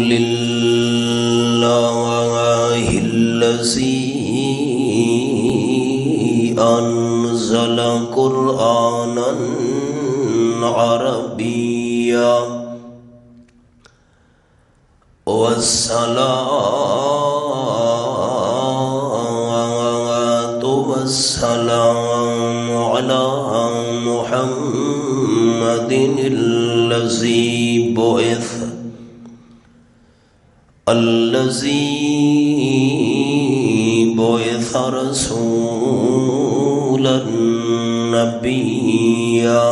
لله الذي أنزل قرآنا عربيا والصلاة والسلام على محمد الذي بعث رسولا نبيا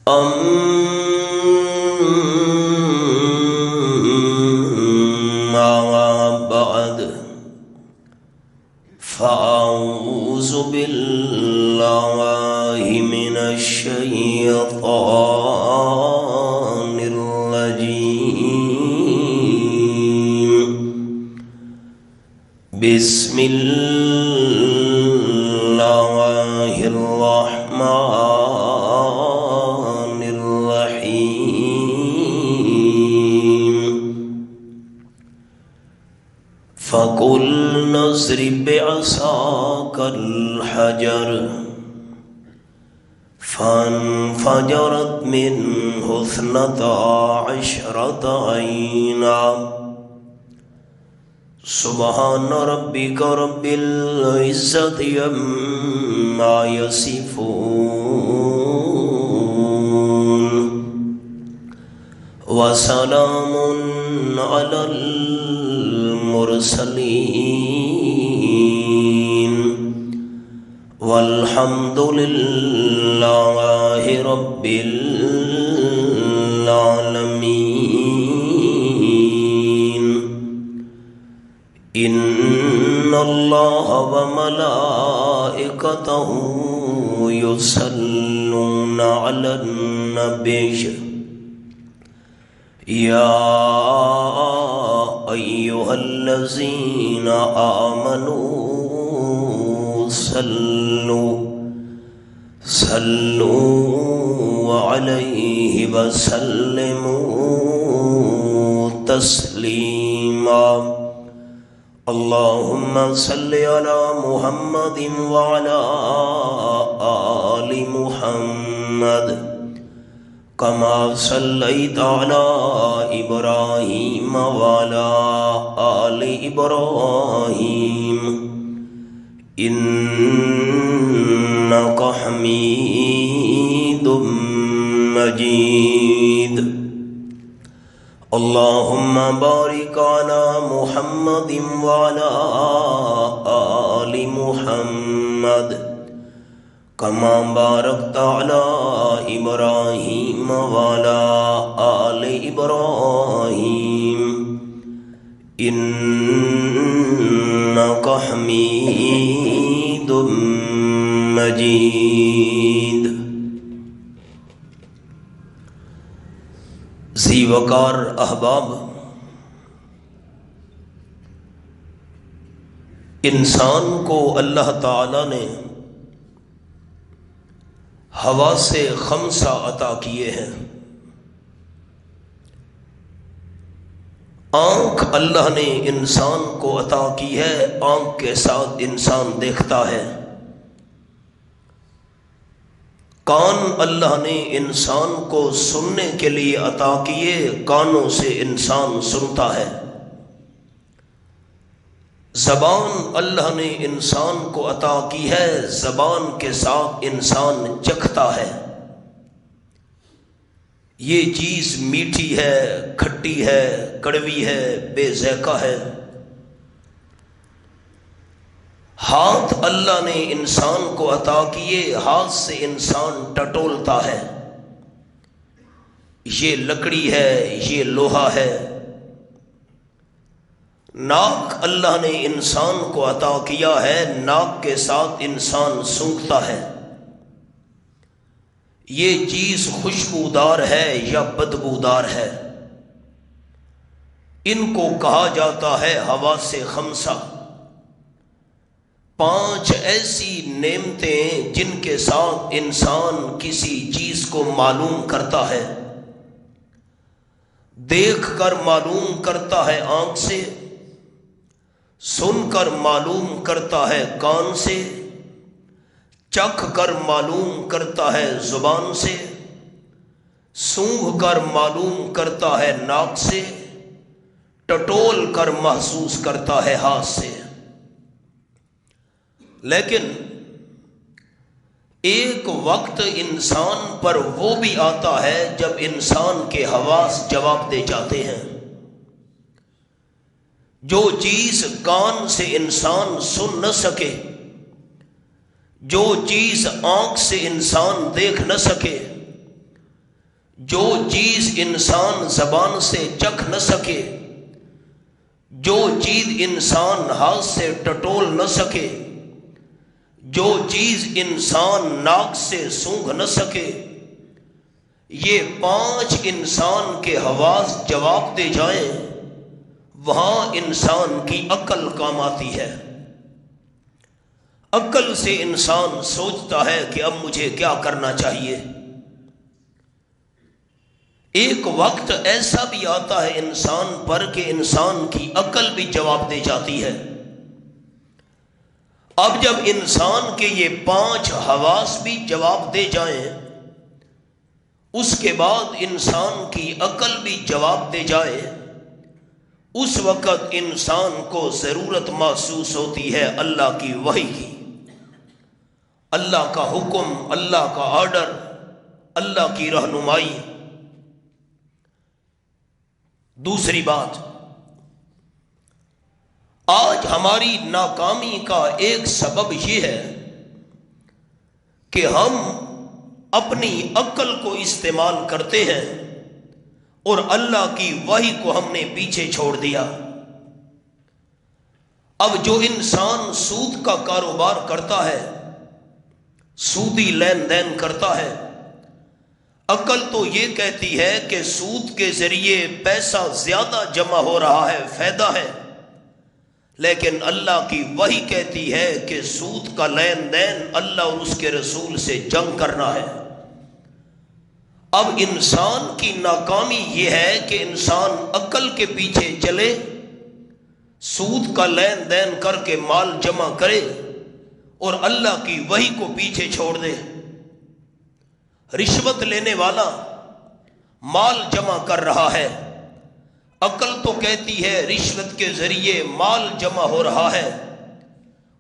أما بعد فأعوذ بالله من الشيطان الرجيم بسم الله الرحمن الرحيم فقلنا اضرب بعصاك الحجر فانفجرت منه 12 عينا سبحان ربك رب العزة عما يصفون وسلام على المرسلين والحمد لله رب العالمين إن الله وملائكته يصلون على النبي يا أيها الذين آمنوا صلوا عليه وسلموا تسليما اللهم صل على محمد وعلى آل محمد كما صليت على إبراهيم وعلى آل إبراهيم إنك حميد مجيد اللهم بارك على محمد وعلى آل محمد كما باركت على إبراهيم وعلى آل إبراهيم إنك حميد مجيد ذی وقار احباب، انسان کو اللہ تعالی نے حواس خمسہ عطا کیے ہیں۔ آنکھ اللہ نے انسان کو عطا کی ہے، آنکھ کے ساتھ انسان دیکھتا ہے۔ کان اللہ نے انسان کو سننے کے لیے عطا کیے، کانوں سے انسان سنتا ہے۔ زبان اللہ نے انسان کو عطا کی ہے، زبان کے ساتھ انسان چکھتا ہے۔ یہ چیز میٹھی ہے، کھٹی ہے، کڑوی ہے، بے ذائقہ ہے۔ ہاتھ اللہ نے انسان کو عطا کیے، ہاتھ سے انسان ٹٹولتا ہے۔ یہ لکڑی ہے، یہ لوہا ہے۔ ناک اللہ نے انسان کو عطا کیا ہے، ناک کے ساتھ انسان سونگھتا ہے۔ یہ چیز خوشبودار ہے یا بدبودار ہے؟ ان کو کہا جاتا ہے حواس خمسہ۔ 5 ایسی نعمتیں جن کے ساتھ انسان کسی چیز کو معلوم کرتا ہے۔ دیکھ کر معلوم کرتا ہے آنکھ سے، سن کر معلوم کرتا ہے کان سے، چکھ کر معلوم کرتا ہے زبان سے، سونگھ کر معلوم کرتا ہے ناک سے، ٹٹول کر محسوس کرتا ہے ہاتھ سے۔ لیکن ایک وقت انسان پر وہ بھی آتا ہے جب انسان کے حواس جواب دے جاتے ہیں۔ جو چیز کان سے انسان سن نہ سکے، جو چیز آنکھ سے انسان دیکھ نہ سکے، جو چیز انسان زبان سے چکھ نہ سکے، جو چیز انسان ہاتھ سے ٹٹول نہ سکے، جو چیز انسان ناک سے سونگھ نہ سکے، یہ 5 انسان کے حواس جواب دے جائیں، وہاں انسان کی عقل کام آتی ہے۔ عقل سے انسان سوچتا ہے کہ اب مجھے کیا کرنا چاہیے۔ ایک وقت ایسا بھی آتا ہے انسان پر کہ انسان کی عقل بھی جواب دے جاتی ہے۔ اب جب انسان کے یہ 5 حواس بھی جواب دے جائیں، اس کے بعد انسان کی عقل بھی جواب دے جائے، اس وقت انسان کو ضرورت محسوس ہوتی ہے اللہ کی وحی کی، اللہ کا حکم، اللہ کا آرڈر، اللہ کی رہنمائی۔ دوسری بات، آج ہماری ناکامی کا ایک سبب یہ ہے کہ ہم اپنی عقل کو استعمال کرتے ہیں اور اللہ کی وحی کو ہم نے پیچھے چھوڑ دیا۔ اب جو انسان سود کا کاروبار کرتا ہے، سودی لین دین کرتا ہے، عقل تو یہ کہتی ہے کہ سود کے ذریعے پیسہ زیادہ جمع ہو رہا ہے، فائدہ ہے، لیکن اللہ کی وحی کہتی ہے کہ سود کا لین دین اللہ اور اس کے رسول سے جنگ کرنا ہے۔ اب انسان کی ناکامی یہ ہے کہ انسان عقل کے پیچھے چلے، سود کا لین دین کر کے مال جمع کرے اور اللہ کی وحی کو پیچھے چھوڑ دے۔ رشوت لینے والا مال جمع کر رہا ہے، عقل تو کہتی ہے رشوت کے ذریعے مال جمع ہو رہا ہے،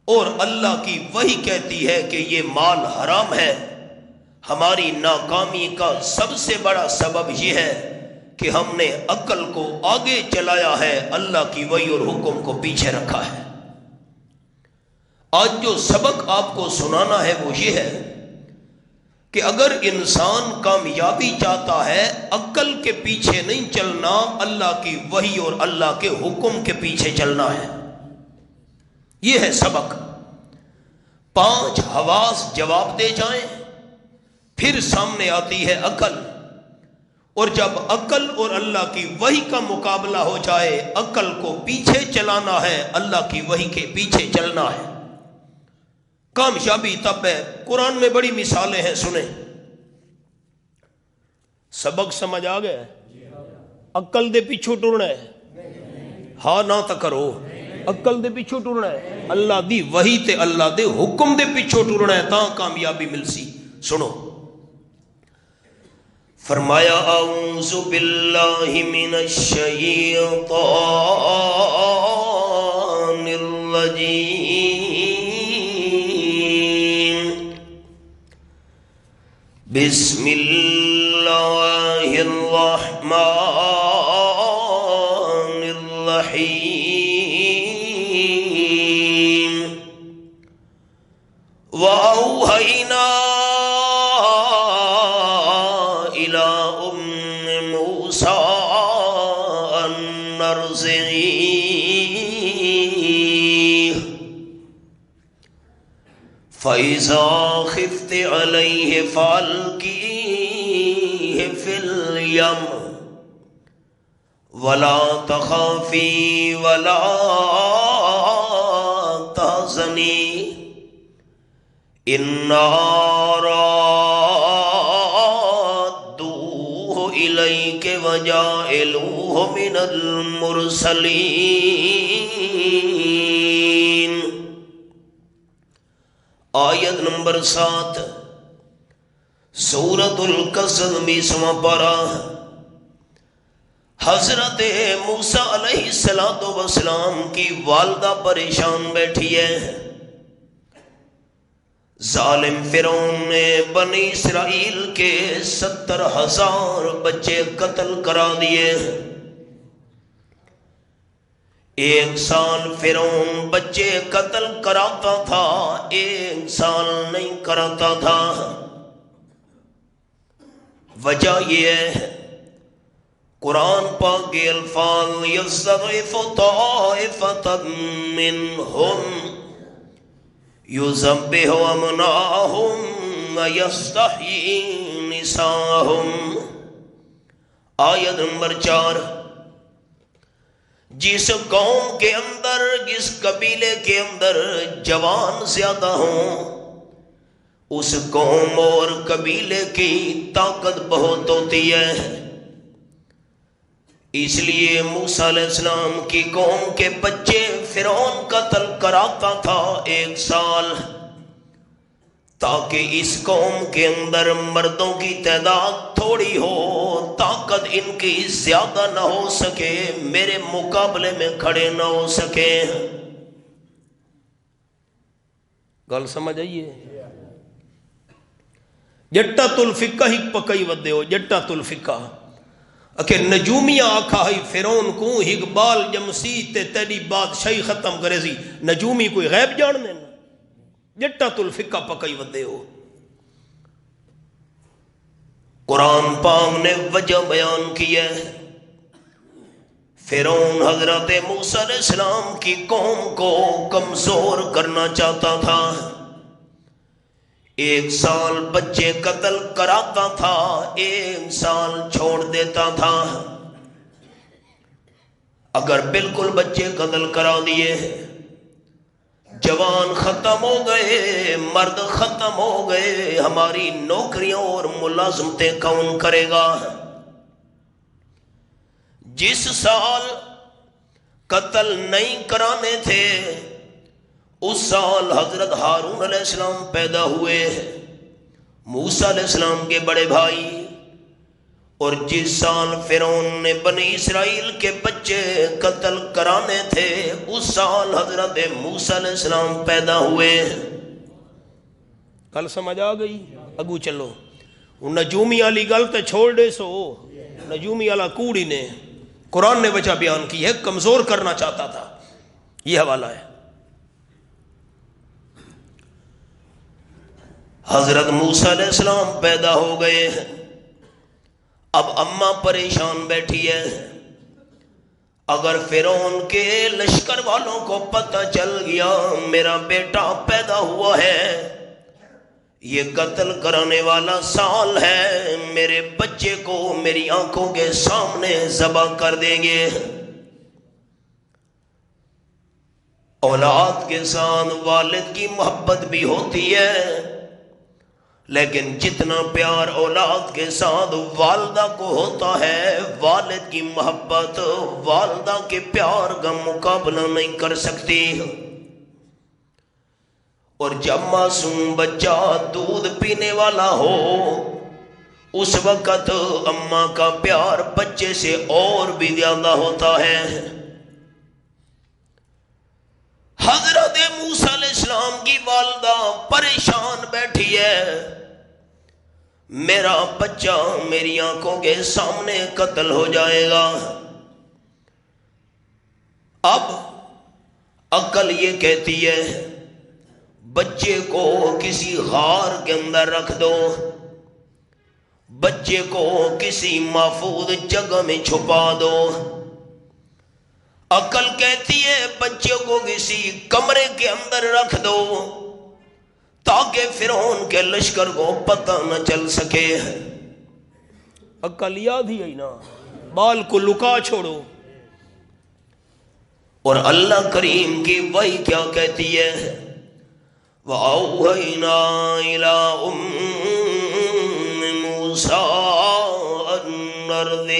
اور اللہ کی وحی کہتی ہے کہ یہ مال حرام ہے۔ ہماری ناکامی کا سب سے بڑا سبب یہ ہے کہ ہم نے عقل کو آگے چلایا ہے، اللہ کی وحی اور حکم کو پیچھے رکھا ہے۔ آج جو سبق آپ کو سنانا ہے وہ یہ ہے کہ اگر انسان کامیابی چاہتا ہے، عقل کے پیچھے نہیں چلنا، اللہ کی وحی اور اللہ کے حکم کے پیچھے چلنا ہے۔ یہ ہے سبق۔ 5 حواس جواب دے جائیں، پھر سامنے آتی ہے عقل، اور جب عقل اور اللہ کی وحی کا مقابلہ ہو جائے، عقل کو پیچھے چلانا ہے، اللہ کی وحی کے پیچھے چلنا ہے۔ کامیابی تب ہے۔ قرآن میں بڑی مثالیں ہیں، سنیں۔ سبق سمجھ آ گیا؟ عقل دے پیچھو ٹرنا ہے، ہاں نہ تا کرو، عقل دے پیچھو ٹرنا ہے، اللہ دی وحی تے اللہ دے حکم دے پیچھو ٹرنا ہے، تاں کامیابی مل سی۔ سنو، فرمایا اعوذ باللہ من الشیطان الرجیم، بسم اللہ الرحمن الرحیم، وَأَوْحَيْنَا إِلَىٰ أُمِّ مُوسَىٰ أَنْ أَرْضِعِيهِ فَإِذَا خِفْتِ عَلَيْهِ فَأَلْقِيهِ فِي الْيَمِّ وَلَا تَخَافِي وَلَا تَحْزَنِي إِنَّا رَادُّوهُ إِلَيْكِ کہ وجاعلوہ من المرسلین۔ آیت نمبر 7 سورۃ القصص 20واں پارہ۔ حضرت موسیٰ علیہ السلام کی والدہ پریشان بیٹھی ہے۔ ظالم فرعون نے بنی اسرائیل کے 70,000 بچے قتل کرا دیے۔ 1 سال فرعون بچے قتل کراتا تھا، 1 سال نہیں کراتا تھا۔ وجہ یہ ہے قرآن پاک کے الفاظ یستضعف طائفۃ منہم یذبح ابناءہم ویستحیی نساءہم۔ آیت نمبر 4 جس قوم کے اندر، جس قبیلے کے اندر جوان زیادہ ہوں، اس قوم اور قبیلے کی طاقت بہت ہوتی ہے۔ اس لیے موسیٰ علیہ السلام کی قوم کے بچے فرعون قتل کراتا تھا 1 سال، تاکہ اس قوم کے اندر مردوں کی تعداد تھوڑی ہو، طاقت ان کی زیادہ نہ ہو سکے، میرے مقابلے میں کھڑے نہ ہو سکے۔ گل سمجھ آئیے؟ جٹت الفقہ ہی پکئی ودے ہو، جٹت الفقہ کہ نجومیاں آکھا ہی فرعون کو اقبال جمسی تے تیری بادشاہی ختم کرے سی، نجومی کوئی غیب جان دینا؟ جٹت الفقہ پکئی ودے ہو۔ قرآن پاک نے وجہ بیان کی ہے۔ فرعون حضرت موسیٰ علیہ السلام کی قوم کو کمزور کرنا چاہتا تھا، 1 سال بچے قتل کراتا تھا، 1 سال چھوڑ دیتا تھا۔ اگر بالکل بچے قتل کرا دیے، جوان ختم ہو گئے، مرد ختم ہو گئے، ہماری نوکریاں اور ملازمتیں کون کرے گا؟ جس سال قتل نہیں کرانے تھے اس سال حضرت ہارون علیہ السلام پیدا ہوئے، موسیٰ علیہ السلام کے بڑے بھائی، اور جس سال فرعون نے بنی اسرائیل کے بچے قتل کرانے تھے اس سال حضرت موسیٰ علیہ السلام پیدا ہوئے۔ کل سمجھ آ گئی؟ اگو چلو، نجومی والی گل تے چھوڑ دے سو، نجومی والا کوڑی نے قرآن نے وجہ بیان کی ہے، کمزور کرنا چاہتا تھا۔ یہ حوالہ ہے۔ حضرت موسیٰ علیہ السلام پیدا ہو گئے، اب اماں پریشان بیٹھی ہے۔ اگر فرعون کے لشکر والوں کو پتہ چل گیا میرا بیٹا پیدا ہوا ہے، یہ قتل کرانے والا سال ہے، میرے بچے کو میری آنکھوں کے سامنے ذبح کر دیں گے۔ اولاد کے ساتھ والد کی محبت بھی ہوتی ہے، لیکن جتنا پیار اولاد کے ساتھ والدہ کو ہوتا ہے، والد کی محبت والدہ کے پیار کا مقابلہ نہیں کر سکتی۔ اور جب معصوم بچہ دودھ پینے والا ہو اس وقت اماں کا پیار بچے سے اور بھی زیادہ ہوتا ہے۔ حضرت موسیٰ علیہ السلام کی والدہ پریشان بیٹھی ہے، میرا بچہ میری آنکھوں کے سامنے قتل ہو جائے گا۔ اب عقل یہ کہتی ہے بچے کو کسی غار کے اندر رکھ دو، بچے کو کسی محفوظ جگہ میں چھپا دو۔ عقل کہتی ہے بچے کو کسی کمرے کے اندر رکھ دو تاکہ فرعون کے لشکر کو پتہ نہ چل سکے۔ عقل یاد ہی ہے نا، بال کو لکا چھوڑو۔ اور اللہ کریم کی وحی کیا کہتی ہے؟ وَأَوْحَيْنَا إِلَىٰ أُمِّ مُوسَىٰ أَنْ الارض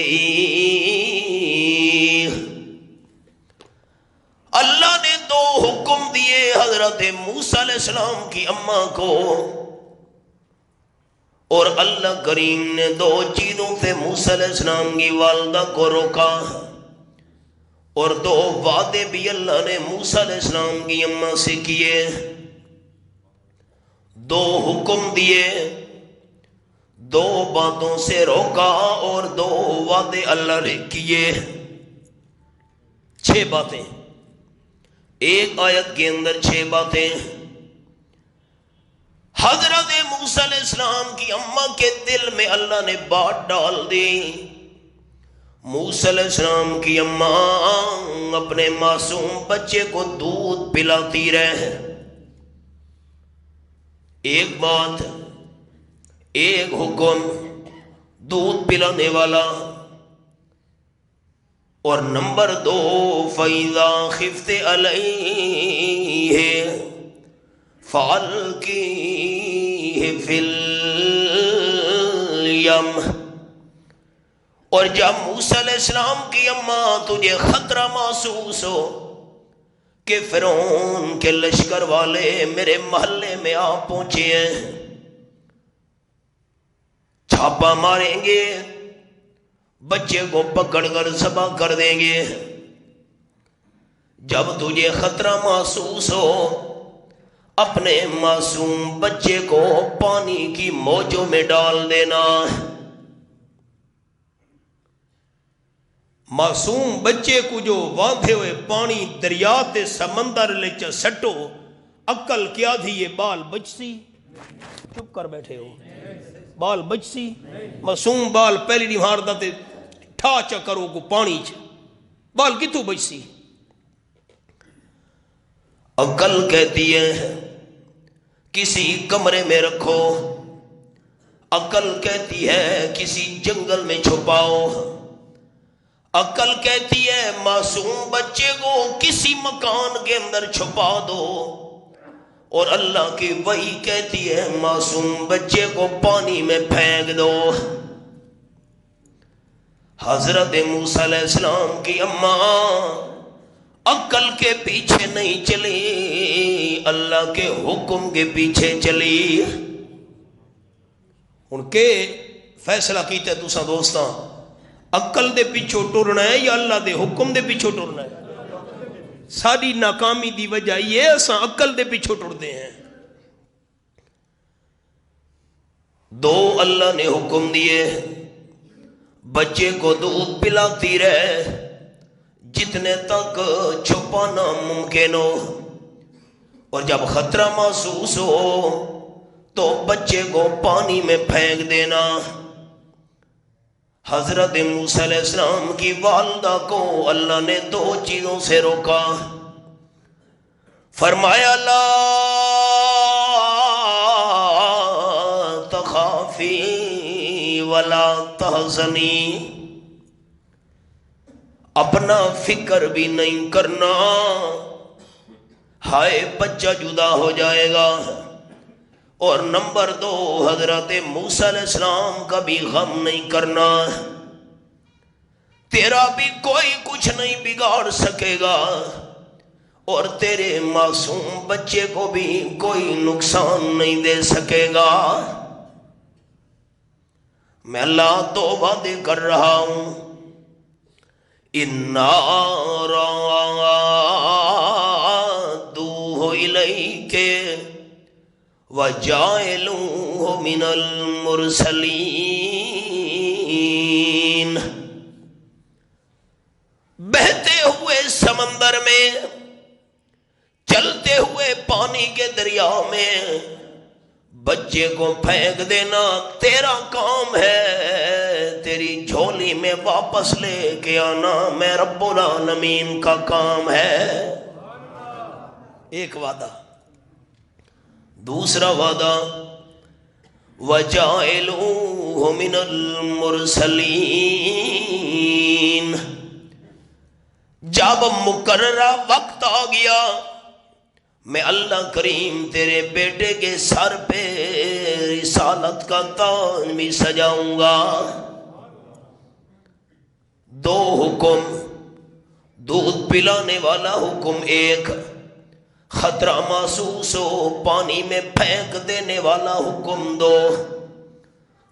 اللہ نے دو حکم دیے حضرت موسیٰ علیہ السلام کی اماں کو، اور اللہ کریم نے دو چیزوں سے موسیٰ علیہ السلام کی والدہ کو روکا، اور دو وعدے بھی اللہ نے موسیٰ علیہ السلام کی اماں سے کیے، دو حکم دیے، دو باتوں سے روکا اور دو وعدے اللہ نے کیے، 6 باتیں ایک آیت کے اندر، 6 باتیں۔ حضرت موسیٰ علیہ السلام کی اماں کے دل میں اللہ نے بات ڈال دی۔ موسیٰ علیہ السلام کی اماں اپنے معصوم بچے کو دودھ پلاتی رہے، ایک بات، ایک حکم، دودھ پلانے والا، اور نمبر 2 فَإِذَا خِفْتِ عَلَيْهِ فَأَلْقِيهِ فِي الْيَمِّ، اور جب موسیٰ علیہ السلام کی اماں تجھے خطرہ محسوس ہو کہ فرعون کے لشکر والے میرے محلے میں آ پہنچے ہیں، چھاپا ماریں گے، بچے کو پکڑ کر ذبح کر دیں گے، جب تجھے خطرہ محسوس ہو اپنے معصوم بچے کو پانی کی موجوں میں ڈال دینا۔ معصوم بچے کو جو باندھے ہوئے پانی دریا تے سمندر لچ سٹو، عقل کیا تھی یہ بال بچسی؟ چپ کر بیٹھے ہو، بال بچسی؟ معصوم بال پہلی نہیں ماردا تے ٹھا چا کرو کو پانی چ، بال کتوں بچسی؟ عقل کہتی ہے کسی کمرے میں رکھو، عقل کہتی ہے کسی جنگل میں چھپاؤ، عقل کہتی ہے معصوم بچے کو کسی مکان کے اندر چھپا دو، اور اللہ کی وحی کہتی ہے معصوم بچے کو پانی میں پھینک دو۔ حضرت موسیٰ علیہ السلام کی اماں عقل کے پیچھے نہیں چلی، اللہ کے حکم کے پیچھے چلی۔ ان کے فیصلہ کیتے تساں دوستاں، عقل دے پیچھے ٹرنا ہے یا اللہ دے حکم دے پیچھے ٹرنا ہے؟ ساری ناکامی دی وجہ یہ اساں عقل دے پیچھے ٹردے ہیں۔ 2 اللہ نے حکم دیے، بچے کو دودھ پلاتی رہے جتنے تک چھپانا ممکن ہو، اور جب خطرہ محسوس ہو تو بچے کو پانی میں پھینک دینا۔ حضرت موسیٰ علیہ السلام کی والدہ کو اللہ نے 2 چیزوں سے روکا، فرمایا لا تخافی ولا تحزنی، اپنا فکر بھی نہیں کرنا، ہائے بچہ جدا ہو جائے گا، اور نمبر 2 حضرت موسیٰ علیہ السلام کا بھی غم نہیں کرنا، تیرا بھی کوئی کچھ نہیں بگاڑ سکے گا، اور تیرے معصوم بچے کو بھی کوئی نقصان نہیں دے سکے گا۔ میں اللہ 2 وعدے کر رہا ہوں، اِنَّا رَادُّوهُ إِلَيْكَ وَجَاعِلُوهُ مِنَ الْمُرْسَلِينَ۔ بہتے ہوئے سمندر میں، چلتے ہوئے پانی کے دریا میں بچے کو پھینک دینا تیرا کام ہے، تیری جھولی میں واپس لے کے آنا میں رب العالمین کا کام ہے۔ ایک وعدہ۔ دوسرا وعدہ وَجَعِلُوهُ مِنَ الْمُرْسَلِينَ، جب مقررہ وقت آ گیا میں اللہ کریم تیرے بیٹے کے سر پہ رسالت کا تاج بھی سجاؤں گا۔ دو حکم، دودھ پلانے والا حکم ایک، خطرہ محسوس ہو پانی میں پھینک دینے والا حکم دو۔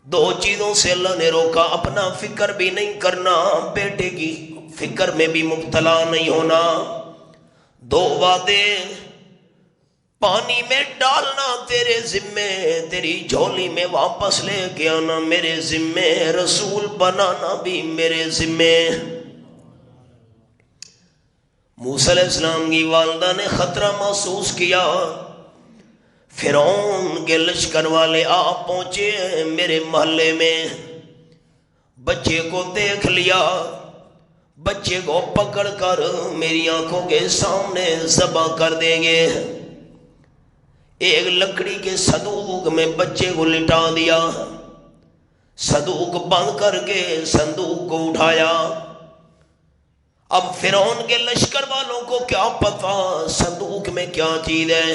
دو چیزوں سے اللہ نے روکا، اپنا فکر بھی نہیں کرنا، بیٹے کی فکر میں بھی مبتلا نہیں ہونا۔ دو وعدے، پانی میں ڈالنا تیرے ذمے، تیری جھولی میں واپس لے کے آنا میرے ذمے، رسول بنانا بھی میرے ذمے۔ موسیٰ علیہ السلام کی والدہ نے خطرہ محسوس کیا، فرعون کے لشکر والے آ پہنچے میرے محلے میں، بچے کو دیکھ لیا، بچے کو پکڑ کر میری آنکھوں کے سامنے ذبح کر دیں گے۔ ایک لکڑی کے صندوق میں بچے کو لٹا دیا، صندوق بند کر کے صندوق کو اٹھایا۔ اب فرعون کے لشکر والوں کو کیا پتا صندوق میں کیا چیز ہے؟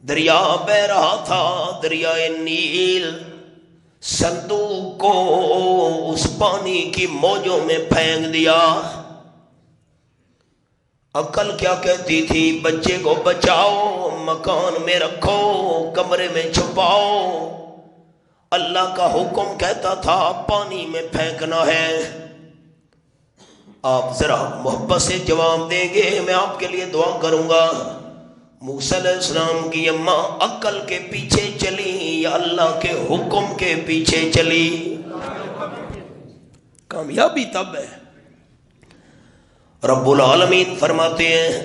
دریا بہ رہا تھا، دریائے نیل، صندوق کو اس پانی کی موجوں میں پھینک دیا۔ عقل کیا کہتی تھی؟ بچے کو بچاؤ، مکان میں رکھو، کمرے میں چھپاؤ۔ اللہ کا حکم کہتا تھا پانی میں پھینکنا ہے۔ آپ ذرا محبت سے جواب دیں گے، میں آپ کے لیے دعا کروں گا۔ موسیٰ علیہ السلام کی اماں عقل کے پیچھے چلی یا اللہ کے حکم کے پیچھے چلی؟ کامیابی تب ہے۔ رب العالمین فرماتے ہیں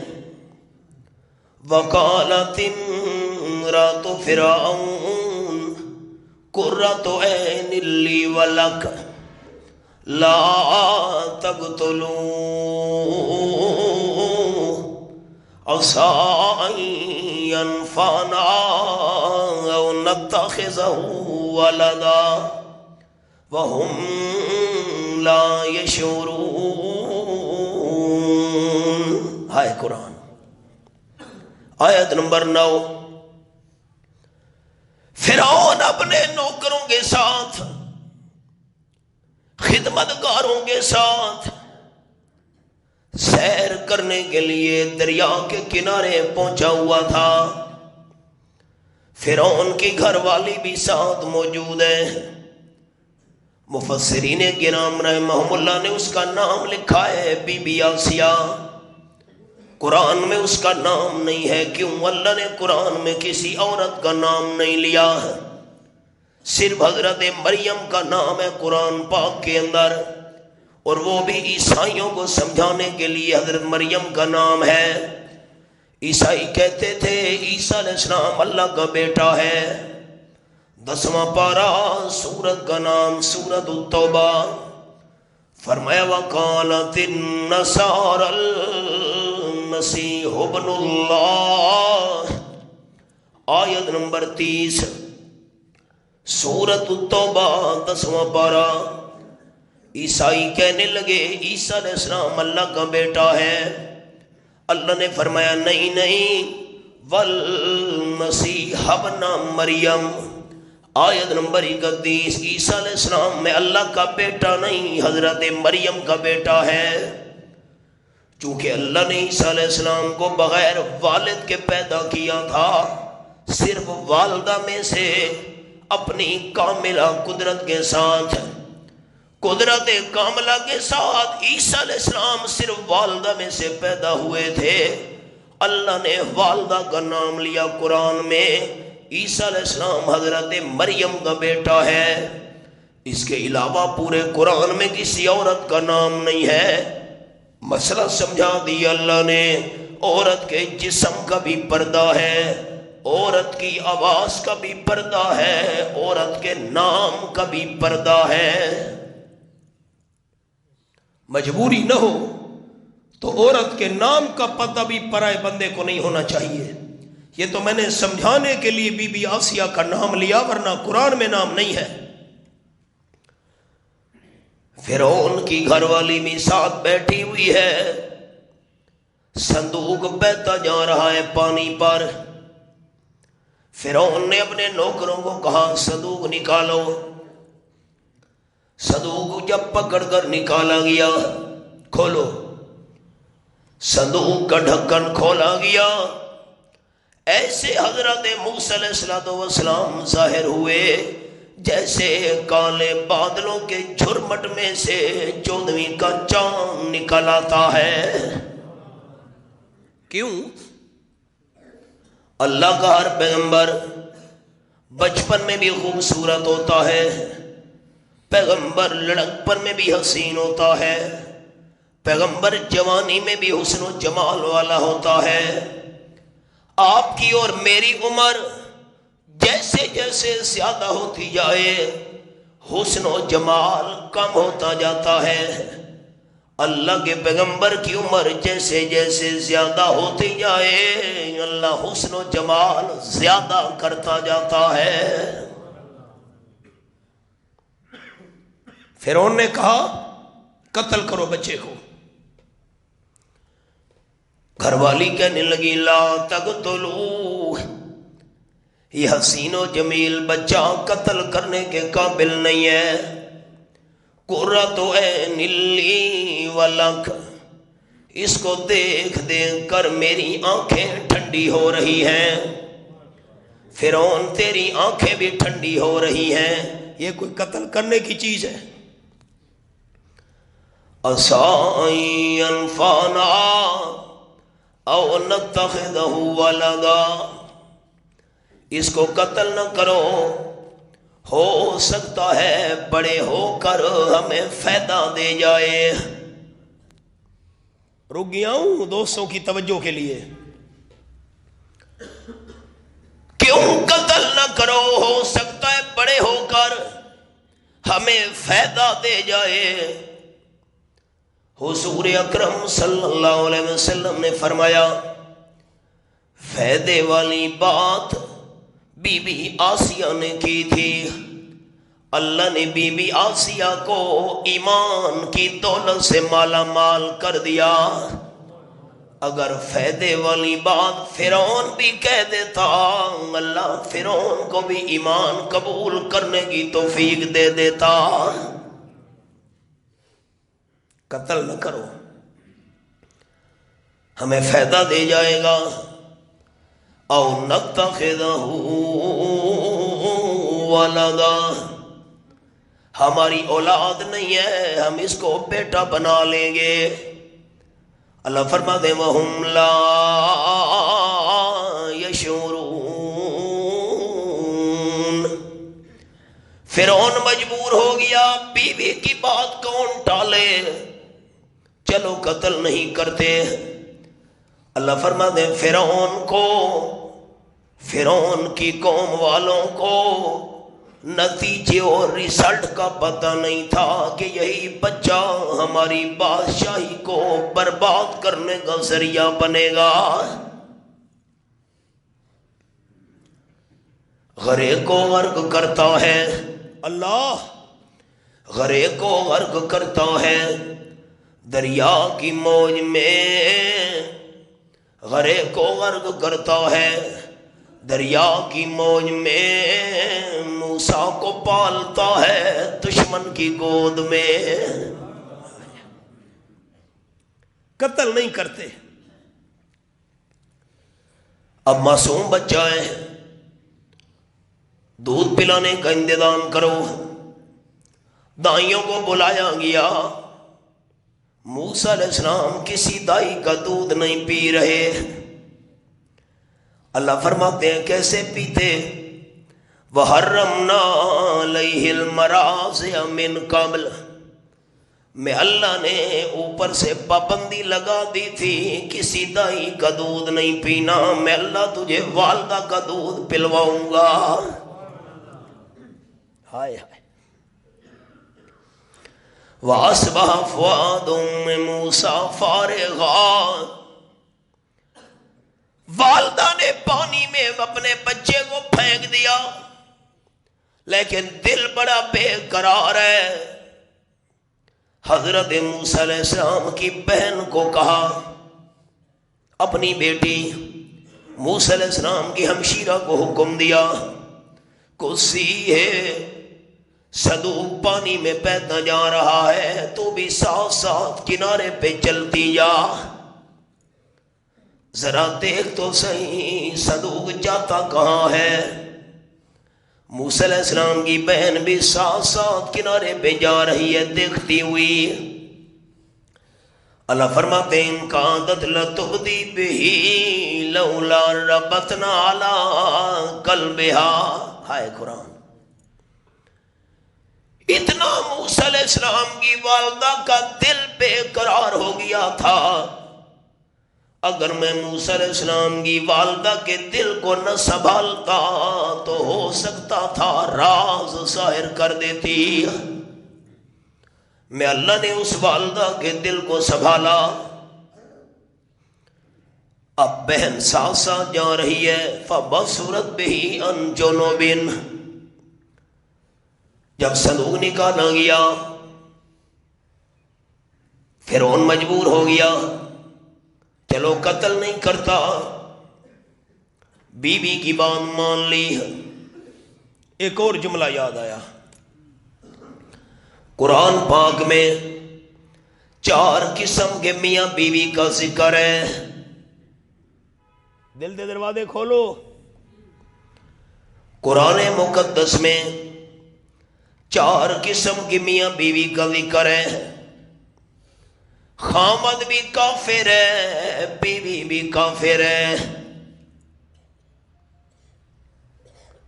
وَقَالَتِ امْرَأْتُ فِرْعَوْنَ قُرَّةُ عَيْنٍ لِّي وَلَكَ لا تقتلوا عسى أن ينفعنا أو نتخذه ولدا وهم لا يشعرون۔ ہائے قرآن، آیت نمبر 9۔ فرعون اپنے نوکروں کے ساتھ، خدمتگاروں کے ساتھ سیر کرنے کے لیے دریا کے کنارے پہنچا ہوا تھا۔ فرعون کی گھر والی بھی ساتھ موجود ہے۔ مفسرین کرام رحمہم اللہ نے اس کا نام لکھا ہے بی بی آسیہ، قرآن میں اس کا نام نہیں ہے۔ کیوں اللہ نے قرآن میں کسی عورت کا نام نہیں لیا؟ صرف حضرت مریم کا نام ہے قرآن پاک کے اندر، اور وہ بھی عیسائیوں کو سمجھانے کے لیے حضرت مریم کا نام ہے۔ عیسائی کہتے تھے عیسیٰ علیہ السلام اللہ کا بیٹا ہے۔ 10واں پارہ سورت کا نام سورت التوبہ، فرمایا وَقَالَتِ النَّصَارَى الْمَسِيحُ ابْنُ اللَّهِ، آیت نمبر 30 سورت التوبہ 10واں پارہ۔ عیسائی کہنے لگے عیسیٰ علیہ السلام اللہ کا بیٹا ہے۔ اللہ نے فرمایا نہیں نہیں، والمسیح ابن مریم، آیت نمبر 31، عیسیٰ علیہ السلام میں اللہ کا بیٹا نہیں، حضرت مریم کا بیٹا ہے۔ چونکہ اللہ نے عیسیٰ علیہ السلام کو بغیر والد کے پیدا کیا تھا، صرف والدہ میں سے اپنی کاملہ قدرت کے ساتھ، قدرت کاملہ کے ساتھ عیسیٰ علیہ السلام صرف والدہ میں سے پیدا ہوئے تھے۔ اللہ نے والدہ کا نام لیا قرآن میں، عیسیٰ علیہ السلام حضرت مریم کا بیٹا ہے۔ اس کے علاوہ پورے قرآن میں کسی عورت کا نام نہیں ہے۔ مسئلہ سمجھا دیا اللہ نے۔ عورت کے جسم کا بھی پردہ ہے، عورت کی آواز کا بھی پردہ ہے، عورت کے نام کا بھی پردہ ہے۔ مجبوری نہ ہو تو عورت کے نام کا پتہ بھی پرائے بندے کو نہیں ہونا چاہیے۔ یہ تو میں نے سمجھانے کے لیے بی بی آسیہ کا نام لیا، ورنہ قرآن میں نام نہیں ہے۔ فرعون کی گھر والی بھی ساتھ بیٹھی ہوئی ہے، صندوق بہتا جا رہا ہے پانی پر۔ فرعون نے اپنے نوکروں کو کہا صندوق نکالو۔ صندوق جب پکڑ کر نکالا گیا، کھولو، صندوق کا ڈھکن کھولا گیا، ایسے حضرت موسیٰ علیہ السلام ظاہر ہوئے جیسے کالے بادلوں کے جھرمٹ میں سے 14ویں کا چاند نکل آتا ہے۔ کیوں؟ اللہ کا ہر پیغمبر بچپن میں بھی خوبصورت ہوتا ہے، پیغمبر لڑکپن میں بھی حسین ہوتا ہے، پیغمبر جوانی میں بھی حسن و جمال والا ہوتا ہے۔ آپ کی اور میری عمر جیسے جیسے زیادہ ہوتی جائے حسن و جمال کم ہوتا جاتا ہے۔ اللہ کے پیغمبر کی عمر جیسے جیسے زیادہ ہوتی جائے اللہ حسن و جمال زیادہ کرتا جاتا ہے۔ فرعون نے کہا قتل کرو بچے کو، گھر والی کہنے لگی لا تقتلوہ، یہ حسین و جمیل بچہ قتل کرنے کے قابل نہیں ہے، قرۃ عین لی ولک، اس کو دیکھ دیکھ کر میری آنکھیں ٹھنڈی ہو رہی ہیں۔ فرعون تیری آنکھیں بھی ٹھنڈی ہو رہی ہیں، یہ کوئی قتل کرنے کی چیز ہے؟ عَسَىٰ أَن يَنفَعَنَا أَوْ نَتَّخِذَهُ وَلَدًا، اس کو قتل نہ کرو، ہو سکتا ہے بڑے ہو کر ہمیں فائدہ دے جائے۔ رک گیا ہوں دوستوں کی توجہ کے لیے، کیوں قتل نہ کرو، ہو سکتا ہے بڑے ہو کر ہمیں فائدہ دے جائے۔ حضور اکرم صلی اللہ علیہ وسلم نے فرمایا فائدے والی بات بی بی آسیہ نے کی تھی، اللہ نے بی بی آسیہ کو ایمان کی دولت سے مالا مال کر دیا۔ اگر فائدے والی بات فرعون بھی کہہ دیتا اللہ فرعون کو بھی ایمان قبول کرنے کی توفیق دے دیتا۔ قتل نہ کرو، ہمیں فائدہ دے جائے گا۔ او نتخذہ ولدا، ہماری اولاد نہیں ہے ہم اس کو بیٹا بنا لیں گے۔ اللہ فرماتے ہیں وَهُمْ لَا يَشْعُرُونَ، فرعون مجبور ہو گیا، بیوی کی بات کون ٹالے، چلو قتل نہیں کرتے۔ اللہ فرماتے ہیں فرعون کو، فرعون کی قوم والوں کو نتیجے اور ریزلٹ کا پتہ نہیں تھا کہ یہی بچہ ہماری بادشاہی کو برباد کرنے کا ذریعہ بنے گا۔ غرے کو غرق کرتا ہے اللہ، غرے کو غرق کرتا ہے دریا کی موج میں، غرے کو غرق کرتا ہے دریا کی موج میں، موسیٰ کو پالتا ہے دشمن کی گود میں۔ قتل نہیں کرتے، اب معصوم بچہ ہے، دودھ پلانے کا انتظام کرو۔ دائیوں کو بلایا گیا، موسیٰ علیہ السلام کسی دائی کا دودھ نہیں پی رہے۔ اللہ فرماتے ہیں کیسے پیتے، وَحَرَّمْنَا عَلَيْهِ الْمَرَاضِعَ مِنْ قَبْلِ، میں اللہ نے اوپر سے پابندی لگا دی تھی کسی دائی کا دودھ نہیں پینا، میں اللہ تجھے والدہ کا دودھ پلواؤں گا۔ ہائے ہائے، وَأَصْبَحَ فُؤَادُ أُمِّ مُوسَىٰ فَارِغًا، والدہ نے پانی میں اپنے بچے کو پھینک دیا، لیکن دل بڑا بے قرار ہے۔ حضرت موسیٰ علیہ السلام کی بہن کو کہا، اپنی بیٹی موسیٰ علیہ السلام کی ہمشیرہ کو حکم دیا، کسی ہے صدوق پانی میں بہتا جا رہا ہے تو بھی ساتھ ساتھ کنارے پہ چلتی جا، ذرا دیکھ تو صحیح صدوق جاتا کہاں ہے۔ موسیٰ علیہ السلام کی بہن بھی ساتھ ساتھ کنارے پہ جا رہی ہے دیکھتی ہوئی۔ اللہ فرماتے ہیں ان کادت لتبدی بہ لولا ربطنا علی قلبها، ہائے قرآن، اتنا موسیٰ علیہ السلام کی والدہ کا دل بے قرار ہو گیا تھا، اگر میں موسیٰ علیہ السلام کی والدہ کے دل کو نہ سنبھالتا تو ہو سکتا تھا راز ظاہر کر دیتی۔ میں اللہ نے اس والدہ کے دل کو سنبھالا۔ اب بہن ساتھ ساتھ جا رہی ہے، فَبَصُرَتْ بِهِ عَنْ جُنُوبٍ، جب صندوق نکالا گیا فرعون مجبور ہو گیا، چلو قتل نہیں کرتا، بیوی کی بات مان لی۔ ایک اور جملہ یاد آیا، قرآن پاک میں 4 قسم کے میاں بیوی کا ذکر ہے۔ دل دے دروازے کھولو، قرآن مقدس میں 4 قسم کی میاں بیوی کا ذکر ہے۔ خامد بھی کافر ہے، بیوی بھی کافر ہے۔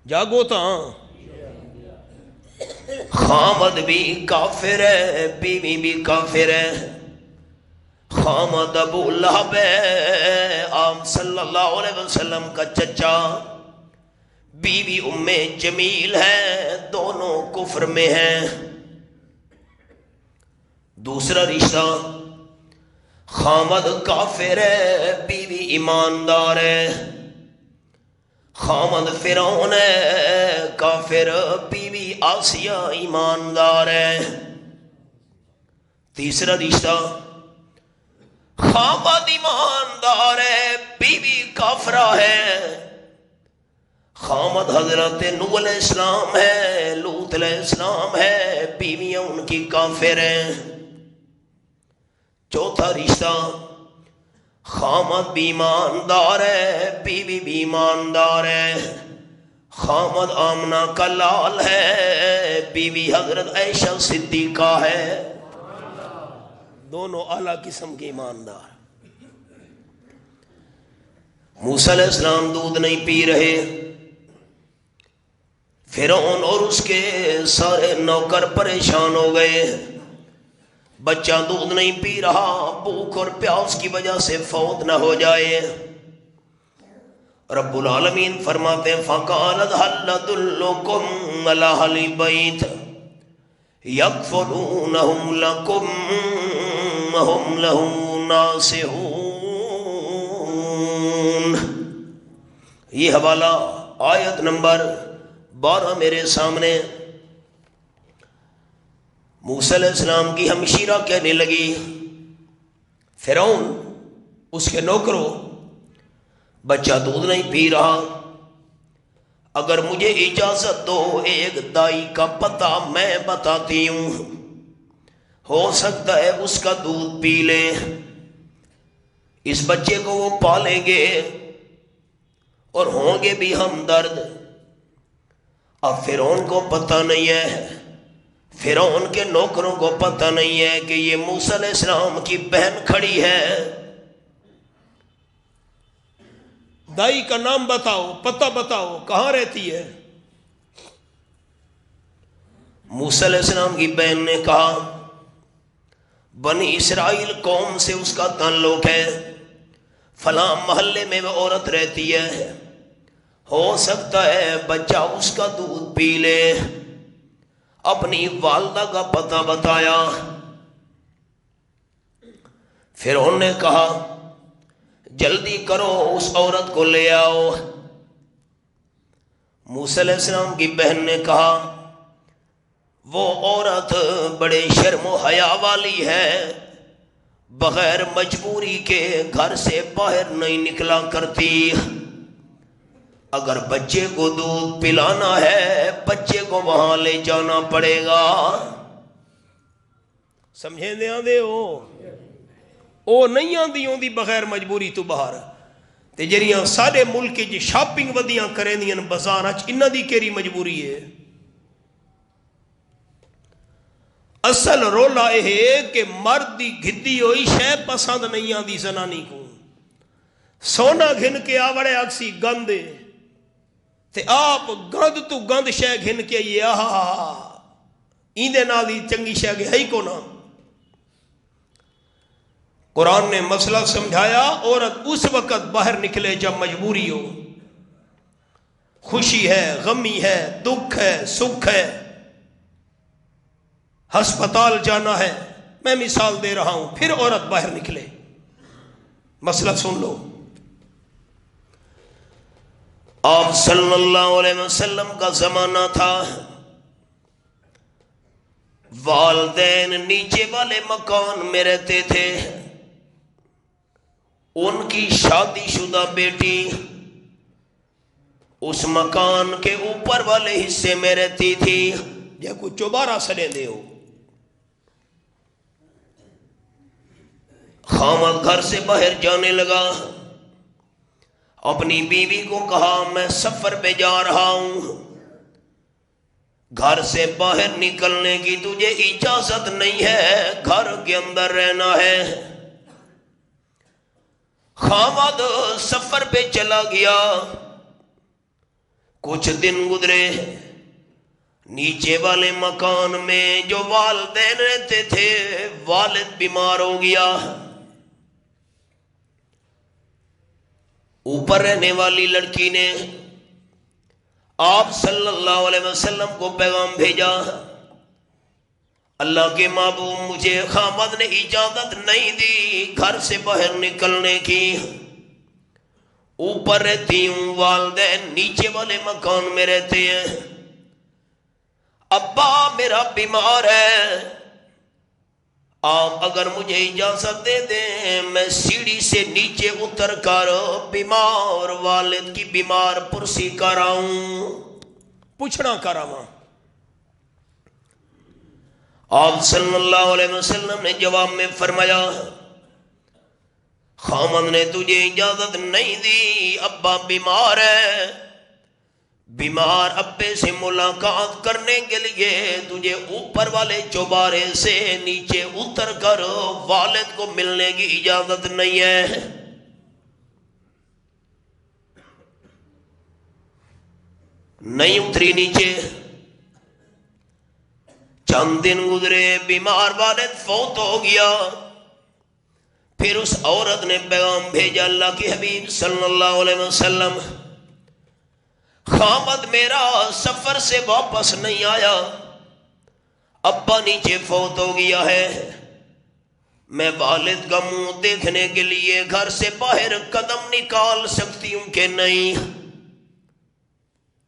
جاگو تا، خامد بھی کافر ہے، بیوی بھی کافر ہے۔ خامد ابو لہب ہے، آپ صلی اللہ علیہ وسلم کا چچا، بیوی ام جمیل ہے، دونوں کفر میں ہیں۔ دوسرا رشتہ، خامد کافر ہے، بیوی ایماندار ہے۔ خامد فرعون ہے، کافر، بیوی آسیہ ایماندار ہے۔ تیسرا رشتہ، خامد ایماندار ہے، بیوی کافرہ ہے۔ خامد حضرت نوح علیہ السلام ہے، لوط علیہ السلام ہے، بیویاں ان کی کافر ہیں۔ چوتھا رشتہ، خامد بھی ایماندار ہے، بیوی بھی ایماندار ہے۔ خامد آمنہ کا لال ہے، بیوی حضرت عائشہ صدیقہ ہے، دونوں اعلیٰ قسم کے ایماندار۔ موسیٰ علیہ السلام دودھ نہیں پی رہے، فرعون اور اس کے سارے نوکر پریشان ہو گئے، بچہ دودھ نہیں پی رہا، بھوک اور پیاس کی وجہ سے فوت نہ ہو جائے۔ رب العالمین فرماتے ہیں فَقَالَتْ هَلْ أَدُلُّكُمْ عَلَىٰ أَهْلِ بَيْتٍ يَكْفُلُونَهُمْ لَكُمْ وَهُمْ لَهُ نَاصِحُونَ۔ یہ حوالہ آیت نمبر 12 میرے سامنے۔ موسیٰ علیہ السلام کی ہمشیرہ کہنے لگی، فرعون اس کے نوکروں، بچہ دودھ نہیں پی رہا، اگر مجھے اجازت دو ایک دائی کا پتہ میں بتاتی ہوں، ہو سکتا ہے اس کا دودھ پی لے، اس بچے کو وہ پالیں گے اور ہوں گے بھی ہمدرد۔ اب فرعون کو پتہ نہیں ہے، فرعون کے نوکروں کو پتہ نہیں ہے کہ یہ موسیٰ علیہ السلام کی بہن کھڑی ہے۔ دائی کا نام بتاؤ، پتہ بتاؤ، کہاں رہتی ہے؟ موسیٰ علیہ السلام کی بہن نے کہا بنی اسرائیل قوم سے اس کا تعلق ہے، فلاں محلے میں وہ عورت رہتی ہے، ہو سکتا ہے بچہ اس کا دودھ پی لے۔ اپنی والدہ کا پتہ بتایا۔ فرعون نے کہا جلدی کرو اس عورت کو لے آؤ۔ موسیٰ علیہ السلام کی بہن نے کہا وہ عورت بڑے شرم و حیا والی ہے، بغیر مجبوری کے گھر سے باہر نہیں نکلا کرتی، اگر بچے کو دودھ پلانا ہے بچے کو وہاں لے جانا پڑے گا. سمجھیں دے آندے او نہیں آندی ہوندی بغیر مجبوری تو باہر. تے جڑیاں سارے ملک جی شاپنگ ودیاں کریں دیاں بازار اچ انہاں دی کیڑی مجبوری ہے؟ اصل رولا یہ ہے کہ مرد دی گھدی ہوئی شے پسند نہیں آندی زنانی کو. سونا گھن کے آوڑے اکسی گندے تے آپ گند تو گند شے گھن کے یہ ایندے نال دی چنگی شے ہے ہی کو نا. قرآن نے مسئلہ سمجھایا عورت اس وقت باہر نکلے جب مجبوری ہو، خوشی ہے، غمی ہے، دکھ ہے، سکھ ہے، ہسپتال جانا ہے، میں مثال دے رہا ہوں، پھر عورت باہر نکلے. مسئلہ سن لو. آپ صلی اللہ علیہ وسلم کا زمانہ تھا، والدین نیچے والے مکان میں رہتے تھے، ان کی شادی شدہ بیٹی اس مکان کے اوپر والے حصے میں رہتی تھی. یہ کوئی چوبارہ سڑے دے ہو. خامد گھر سے باہر جانے لگا، اپنی بیوی کو کہا میں سفر پہ جا رہا ہوں، گھر سے باہر نکلنے کی تجھے اجازت نہیں ہے، گھر کے اندر رہنا ہے. خامد سفر پہ چلا گیا. کچھ دن گزرے، نیچے والے مکان میں جو والدین رہتے تھے والد بیمار ہو گیا. اوپر رہنے والی لڑکی نے آپ صلی اللہ علیہ وسلم کو پیغام بھیجا، اللہ کے محبوب مجھے خامد نے اجازت نہیں دی گھر سے باہر نکلنے کی، اوپر رہتی ہوں، والدین نیچے والے مکان میں رہتے ہیں، ابا میرا بیمار ہے، آپ اگر مجھے اجازت دے دیں میں سیڑھی سے نیچے اتر کر بیمار والد کی بیمار پرسی کراؤں، پوچھنا کراواں. آپ صلی اللہ علیہ وسلم نے جواب میں فرمایا خامد نے تجھے اجازت نہیں دی، ابا بیمار ہے، بیمار ابے سے ملاقات کرنے کے لیے تجھے اوپر والے چوبارے سے نیچے اتر کر والد کو ملنے کی اجازت نہیں ہے. نہیں اتری نیچے. چند دن گزرے، بیمار والد فوت ہو گیا. پھر اس عورت نے پیغام بھیجا اللہ کے حبیب صلی اللہ علیہ وسلم، خامد میرا سفر سے واپس نہیں آیا، ابا نیچے فوت ہو گیا ہے، میں والد کا منہ دیکھنے کے لیے گھر سے باہر قدم نکال سکتی ہوں کہ نہیں؟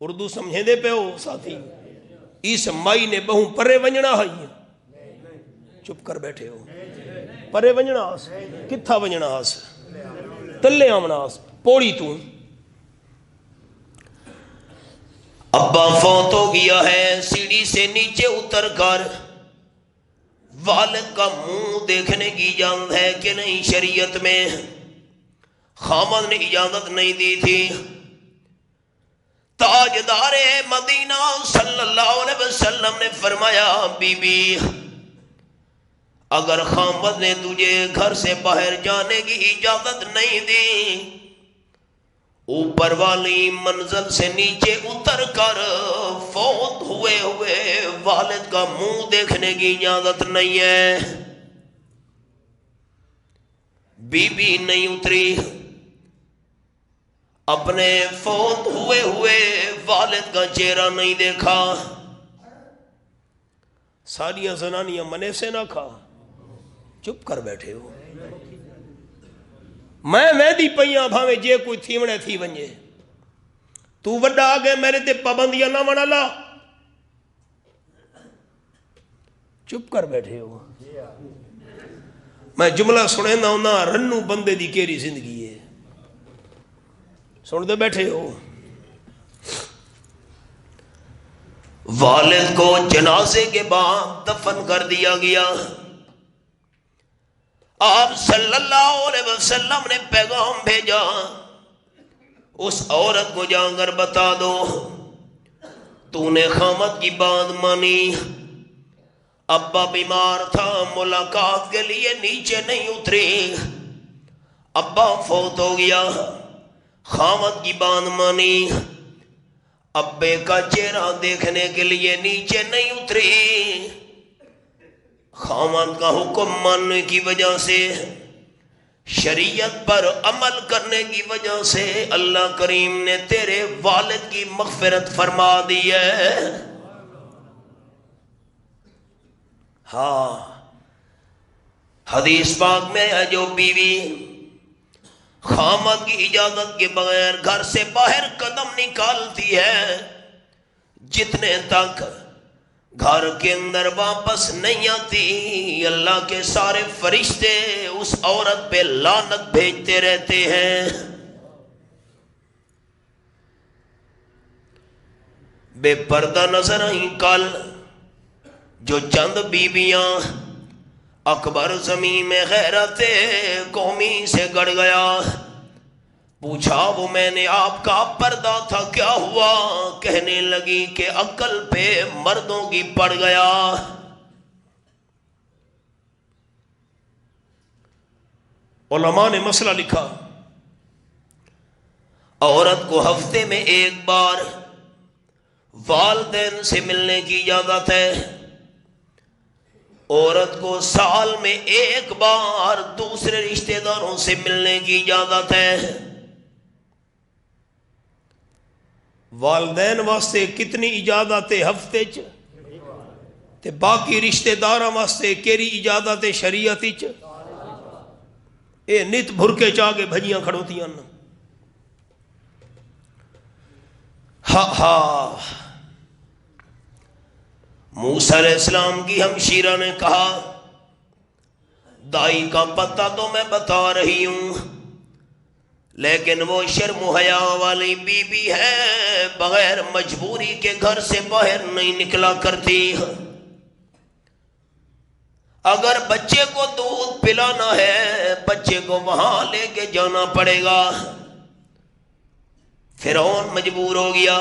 اردو سمجھے دے پہ ہو ساتھی؟ اس مائی نے بہوں پرے ونجنا ہے، چپ کر بیٹھے ہو. پرے ونجنا آس کتھا ونجنا آس؟ تلے آمنا آس پوڑی تو. ابا فوت ہو گیا ہے، سیڑھی سے نیچے اتر کر والد کا منہ دیکھنے کی اجازت ہے کہ نہیں شریعت میں؟ خامد نے اجازت نہیں دی تھی. تاجدار مدینہ صلی اللہ علیہ وسلم نے فرمایا بی بی اگر خامد نے تجھے گھر سے باہر جانے کی اجازت نہیں دی، اوپر والی منزل سے نیچے اتر کر فوت ہوئے والد کا منہ دیکھنے کی اجازت نہیں ہے. بی بی نہیں اتری، اپنے فوت ہوئے والد کا چہرہ نہیں دیکھا. ساریاں زنانیاں منے سے نہ کھا، چپ کر بیٹھے ہو. میں ویدی پئیاں بھاویں جے کوئی تھیونے تھی ونجے، تو وڈا آگے میرے تے پابندیاں نہ منا لا، چپ کر بیٹھے ہو. میں جملہ سنے نہ ہونا رنو بندے دی کیری زندگی ہے، سن دے بیٹھے ہو. والد کو جنازے کے بعد دفن کر دیا گیا۔ آپ صلی اللہ علیہ وسلم نے پیغام بھیجا، اس عورت کو جا کر بتا دو تو نے خامد کی بات مانی، ابا بیمار تھا، ملاقات کے لیے نیچے نہیں اتری، ابا فوت ہو گیا، خامد کی بات مانی، ابے کا چہرہ دیکھنے کے لیے نیچے نہیں اتری، خامد کا حکم ماننے کی وجہ سے، شریعت پر عمل کرنے کی وجہ سے اللہ کریم نے تیرے والد کی مغفرت فرما دی ہے۔ ہاں، حدیث پاک میں ہے جو بیوی خامد کی اجازت کے بغیر گھر سے باہر قدم نکالتی ہے، جتنے تک گھر کے اندر واپس نہیں آتی اللہ کے سارے فرشتے اس عورت پہ لعنت بھیجتے رہتے ہیں۔ بے پردہ نظر آئیں کل جو چند بیویاں، اکبر زمین میں غیرت قومی سے گڑ گیا، پوچھا وہ میں نے آپ کا پردہ تھا کیا ہوا؟ کہنے لگی کہ عقل پہ مردوں کی پڑ گیا۔ علماء نے مسئلہ لکھا، عورت کو ہفتے میں ایک بار والدین سے ملنے کی اجازت ہے، عورت کو سال میں ایک بار دوسرے رشتہ داروں سے ملنے کی اجازت ہے۔ والدین واسطے کتنی اجازت ہفتے چ تے باقی رشتہ داراں واسطے کیری اجازت شریعت چ؟ اے نت بھرکے چاہ کے بھجیاں کھڑوتیاں نا۔ ہاں موسیٰ علیہ السلام کی ہمشیرہ نے کہا دائی کا پتہ تو میں بتا رہی ہوں، لیکن وہ شرم و حیا والی بی بی ہے، بغیر مجبوری کے گھر سے باہر نہیں نکلا کرتی، اگر بچے کو دودھ پلانا ہے بچے کو وہاں لے کے جانا پڑے گا۔ فرعون مجبور ہو گیا،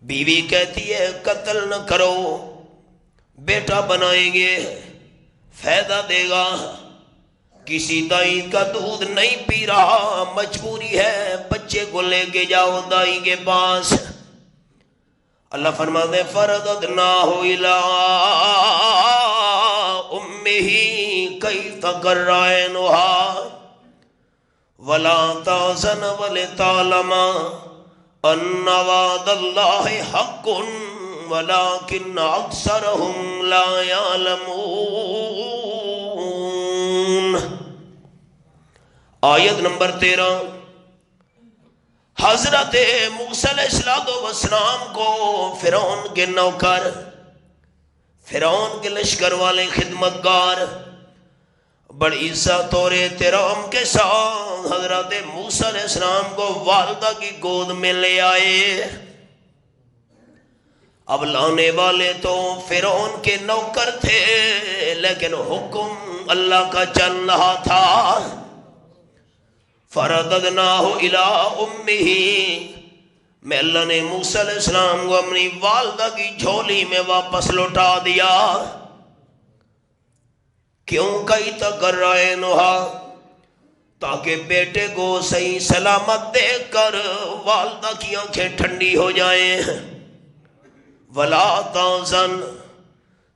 بیوی کہتی ہے قتل نہ کرو، بیٹا بنائیں گے، فائدہ دے گا، کسی دائی کا دودھ نہیں پی رہا، مجبوری ہے، بچے کو لے کے جاؤ دائی کے پاس۔ اللہ فرماتے ہیں فرددناہ الی امہ کی تقر عینھا ولا تحزن ولتعلم ان وعد اللہ حق ولکن اکثرهم لا یعلمون۔ آیت نمبر 13۔ حضرت موسیٰ علیہ السلام کو فرعون کے نوکر، فرعون کے لشکر والے خدمتگار بڑی عزت اور احترام کے ساتھ حضرت موسیٰ علیہ السلام کو والدہ کی گود میں لے آئے۔ اب لانے والے تو فرعون کے نوکر تھے، لیکن حکم اللہ کا چل رہا تھا۔ فرددناہ الی امہ، میں اللہ نے موسیٰ علیہ السلام کو اپنی والدہ کی جھولی میں واپس لوٹا دیا۔ کیوں کئی تقر عینھا؟ تاکہ بیٹے کو صحیح سلامت دیکھ کر والدہ کی آنکھیں ٹھنڈی ہو جائیں۔ ولا تحزن،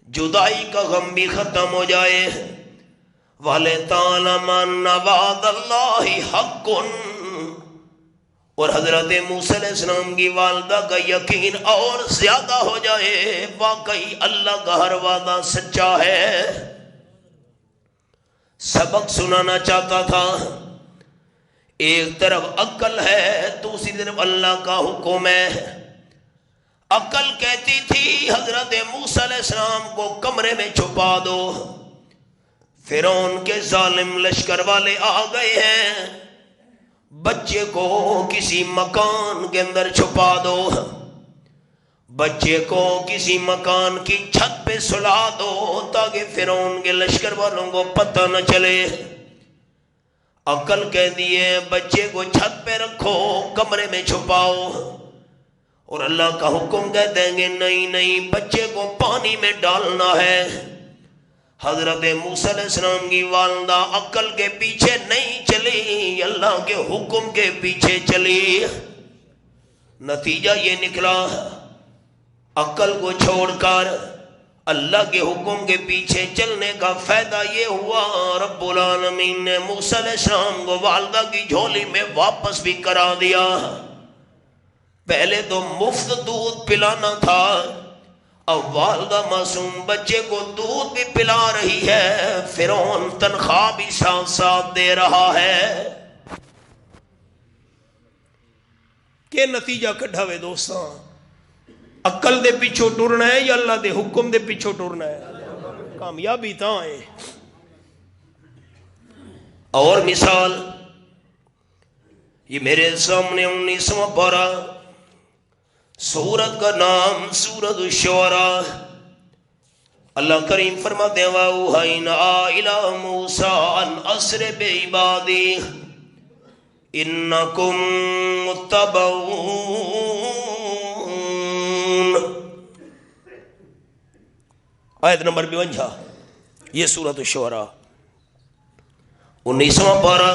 جدائی کا غم بھی ختم ہو جائے۔ وَلِتَعْلَمَ أَنَّ وَعْدَ اللَّهِ حَقٌّ، اور حضرت موسیٰ علیہ السلام کی والدہ کا یقین اور زیادہ ہو جائے، واقعی اللہ کا ہر وعدہ سچا ہے۔ سبق سنانا چاہتا تھا، ایک طرف عقل ہے، دوسری طرف اللہ کا حکم ہے۔ عقل کہتی تھی حضرت موسیٰ علیہ السلام کو کمرے میں چھپا دو، فرعون کے ظالم لشکر والے آ گئے ہیں، بچے کو کسی مکان کے اندر چھپا دو۔ بچے کو کسی مکان کی چھت پہ سلا دو تاکہ فرعون کے لشکر والوں کو پتہ نہ چلے۔ عقل کہتی ہے بچے کو چھت پہ رکھو، کمرے میں چھپاؤ، اور اللہ کا حکم کہتے ہیں کہ نہیں نہیں، بچے کو پانی میں ڈالنا ہے۔ حضرت موسیٰ علیہ السلام کی والدہ عقل کے پیچھے نہیں چلی، اللہ کے حکم کے پیچھے چلی۔ نتیجہ یہ نکلا، عقل کو چھوڑ کر اللہ کے حکم کے پیچھے چلنے کا فائدہ یہ ہوا، رب العالمین نے موسیٰ علیہ السلام کو والدہ کی جھولی میں واپس بھی کرا دیا۔ پہلے تو مفت دودھ پلانا تھا، اب والدہ معصوم بچے کو دودھ بھی پلا رہی ہے، فرعون تنخواہ بھی ساتھ ساتھ دے رہا ہے۔ کہ نتیجہ کڈھا وے دوستاں، عقل دے پیچھو ٹرنا ہے یا اللہ دے حکم دے پیچھو ٹرنا ہے؟ کامیابی تاں ہے۔ اور مثال یہ میرے سامنے 19واں پارہ، سورت کا نام سورت الشعراء۔ اللہ کریم فرماتے ہیں وَأَوْحَيْنَا إِلَىٰ مُوسَىٰ أَنْ أَسْرِ بِعِبَادِي إِنَّكُمْ مُتَّبَعُونَ۔ آیت نمبر 52، یہ سورت الشعراء 19واں پارہ۔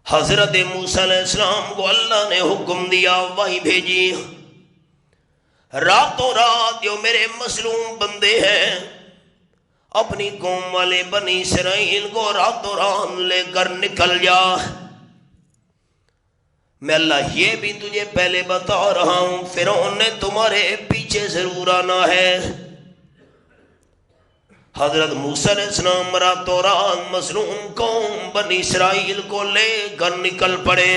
حضرت موسیٰ علیہ السلام کو اللہ نے حکم دیا، وحی بھیجی، راتوں رات جو میرے مظلوم بندے ہیں اپنی قوم والے بنی اسرائیل کو راتوں رات لے کر نکل جا۔ میں اللہ یہ بھی تجھے پہلے بتا رہا ہوں، فرعون نے تمہارے پیچھے ضرور آنا ہے۔ حضرت موسیٰ علیہ السلام راتوں رات مظلوم قوم بنی اسرائیل کو لے کر نکل پڑے۔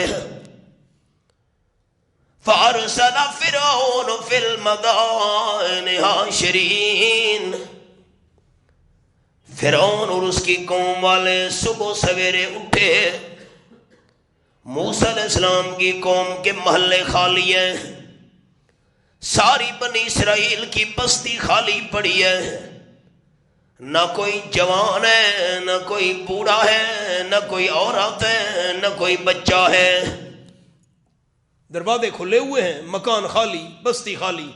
فَأَرْسَلَ فِرْعَوْنُ فِي الْمَدَائِنِ حَاشِرِينَ۔ فرعون اور اس کی قوم والے صبح سویرے اٹھے، موسیٰ علیہ السلام کی قوم کے محلے خالی ہیں، ساری بنی اسرائیل کی بستی خالی پڑی ہے، نہ کوئی جوان ہے، نہ کوئی بوڑھا ہے، نہ کوئی عورت ہے، نہ کوئی بچہ ہے، دروازے کھلے ہوئے ہیں، مکان خالی، بستی خالی۔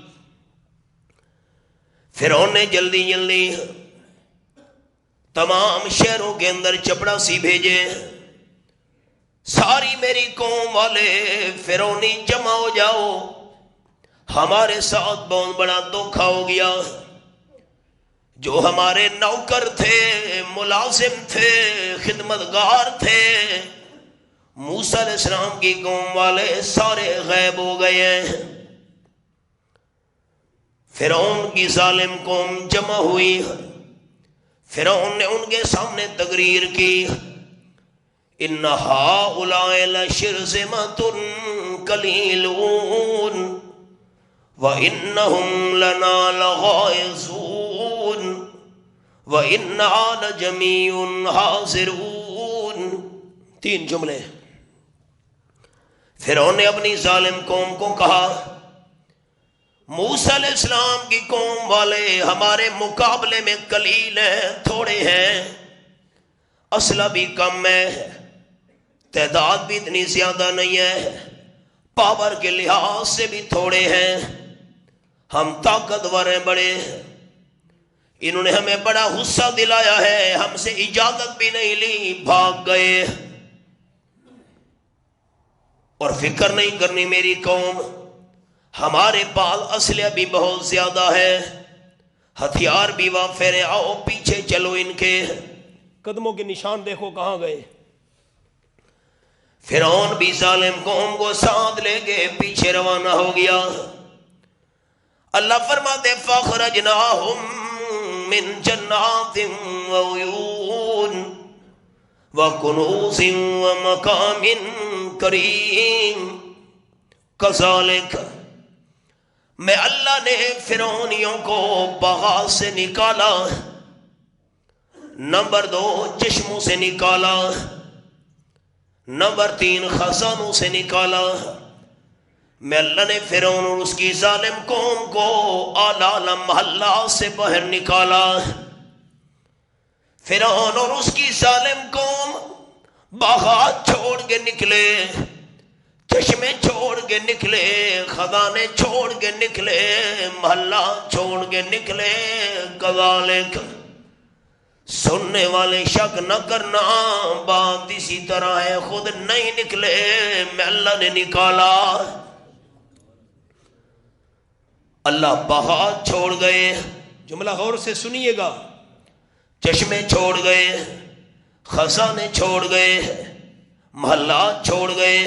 فرعون نے جلدی جلدی تمام شہروں کے اندر چپڑاسی بھیجے، ساری میری قوم والے فرعونی جمع ہو جاؤ، ہمارے ساتھ بہت بڑا دھوکا ہو گیا، جو ہمارے نوکر تھے، ملازم تھے، خدمتگار تھے، موسیٰ علیہ السلام کی قوم والے سارے غائب ہو گئے ہیں۔ فرعون کی ظالم قوم جمع ہوئی، فرعون نے ان کے سامنے تقریر کی، ان ہؤلاء لشرذمۃ قلیلون وانہم لنا لغائظون وانا لجمیع حاضرون۔ 3 جملے۔ فرعون نے اپنی ظالم قوم کو کہا، موسیٰ علیہ السلام کی قوم والے ہمارے مقابلے میں قلیل ہیں، تھوڑے ہیں، اسلحہ بھی کم ہے، تعداد بھی اتنی زیادہ نہیں ہے، پاور کے لحاظ سے بھی تھوڑے ہیں، ہم طاقتور ہیں بڑے، انہوں نے ہمیں بڑا غصہ دلایا ہے، ہم سے اجازت بھی نہیں لی، بھاگ گئے، اور فکر نہیں کرنی میری قوم، ہمارے پاس اسلحہ بھی بہت زیادہ ہے، ہتھیار بھی وافر ہے، آؤ پیچھے چلو، ان کے قدموں کے نشان دیکھو کہاں گئے۔ فرعون بھی ظالم قوم کو ساتھ لے کے پیچھے روانہ ہو گیا۔ اللہ فرماتے فَأَخْرَجْنَاهُمْ مِنْ جَنَّاتٍ وَعُيُونٍ وَكُنُوزٍ وَمَقَامٍ كَرِيمٍ۔ كَذَلِكَ میں اللہ نے فرعونیوں کو باغ سے نکالا، نمبر 2 چشموں سے نکالا، نمبر 3 خزانوں سے نکالا، میں اللہ نے فرعون اور اس کی ظالم قوم کو اعلی محلہ سے باہر نکالا. فرعون اور اس کی ظالم قوم باغات چھوڑ کے نکلے، چشمے چھوڑ کے نکلے، خزانے چھوڑ کے نکلے، محلہ چھوڑ کے نکلے. کذالک، سننے والے شک نہ کرنا، بات اسی طرح ہے، خود نہیں نکلے، میں اللہ نے نکالا. اللہ باغات چھوڑ گئے، جملہ غور سے سنیے گا، چشمے چھوڑ گئے، خزانے چھوڑ گئے، محلات چھوڑ گئے.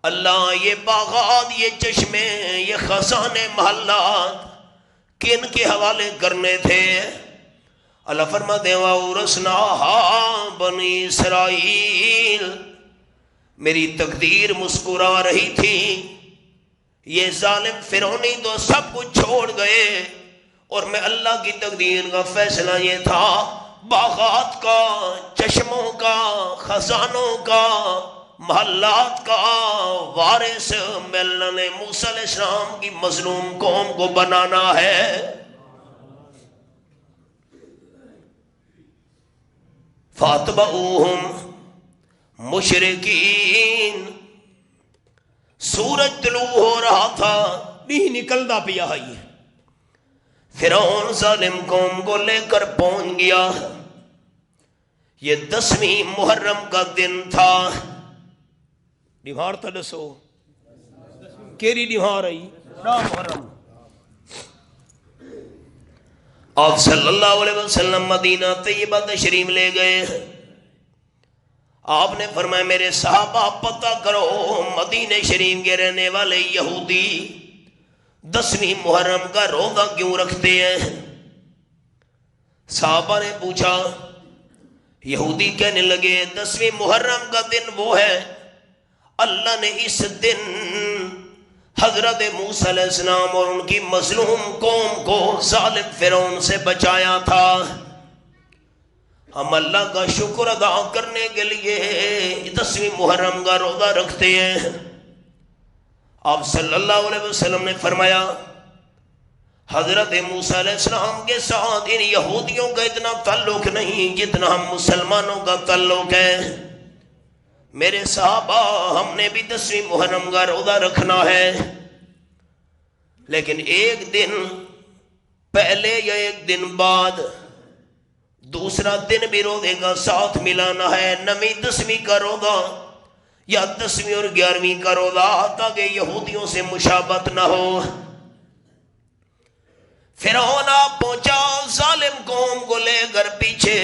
اللہ یہ باغات، یہ چشمے، یہ خزانے، محلات کن کے حوالے کرنے تھے؟ اللہ فرماتے ہیں وَأَوْرَثْنَاهَا بَنِي اسرائیل، میری تقدیر مسکرا رہی تھی. یہ ظالم فرعونی تو سب کچھ چھوڑ گئے، اور میں اللہ کی تقدیر کا فیصلہ یہ تھا، باغات کا، چشموں کا، خزانوں کا، محلات کا وارث میں اللہ نے موسیٰ علیہ السلام کی مظلوم قوم کو بنانا ہے. فَأَتْبَعُوهُمْ مُشْرِكِينَ، سورج طلوع ہو رہا تھا، نہیں نکلتا پیا ہے. فرعون ظالم قوم کو لے کر پہنچ گیا. یہ 10ویں محرم کا دن تھا. دیوار تا دسو کیری دیوار آئی؟ محرم. آپ صلی اللہ علیہ وسلم مدینہ طیبہ تشریف لے گئے. آپ نے فرمایا میرے صحابہ پتہ کرو مدینہ شریف کے رہنے والے یہودی 10ویں محرم کا روزہ کیوں رکھتے ہیں؟ صحابہ نے پوچھا. یہودی کہنے لگے 10ویں محرم کا دن وہ ہے، اللہ نے اس دن حضرت موسیٰ علیہ السلام اور ان کی مظلوم قوم کو ظالم فرعون سے بچایا تھا. ہم اللہ کا شکر ادا کرنے کے لیے 10ویں محرم کا روزہ رکھتے ہیں. آپ صلی اللہ علیہ وسلم نے فرمایا حضرت موسیٰ علیہ السلام کے ساتھ ان یہودیوں کا اتنا تعلق نہیں جتنا ہم مسلمانوں کا تعلق ہے. میرے صحابہ ہم نے بھی 10ویں محرم کا روزہ رکھنا ہے، لیکن ایک دن پہلے یا ایک دن بعد دوسرا دن بھی روزے کا ساتھ ملانا ہے. 9ویں 10ویں کا روزہ یا 10ویں اور 11ویں کا روزہ، تاکہ یہودیوں سے مشابہت نہ ہو. فرعون آپ پہنچا ظالم قوم کو لے کر پیچھے.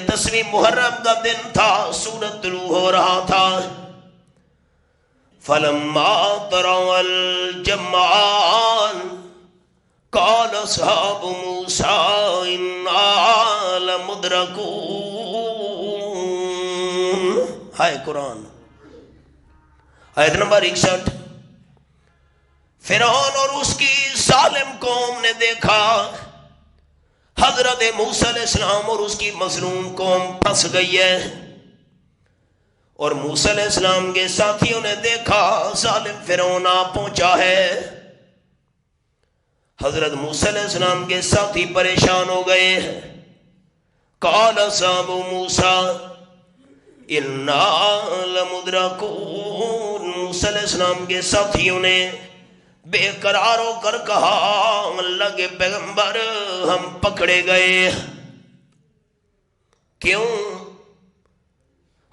10ویں محرم کا دن تھا، سورج طلوع ہو رہا تھا. فَلَمَّا تَرَوْا الْجَمْعَانِ قَالَ أَصْحَابُ مُوسَىٰ إِنَّا لَمُدْرَكُونَ. ہائے قرآن، آیت نمبر 61. فرعون اور اس کی ظالم قوم نے دیکھا حضرت موسیٰ علیہ السلام اور اس کی مظلوم قوم پھنس گئی ہے، اور موسیٰ علیہ السلام کے ساتھیوں نے دیکھا ظالم فرعون آ پہنچا ہے. حضرت موسیٰ علیہ السلام کے ساتھی پریشان ہو گئے. قال اصحاب موسیٰ انا لمدرکون. موسیٰ علیہ السلام کے ساتھیوں نے بے قرار ہو کر کہا اللہ کے پیغمبر ہم پکڑے گئے. کیوں؟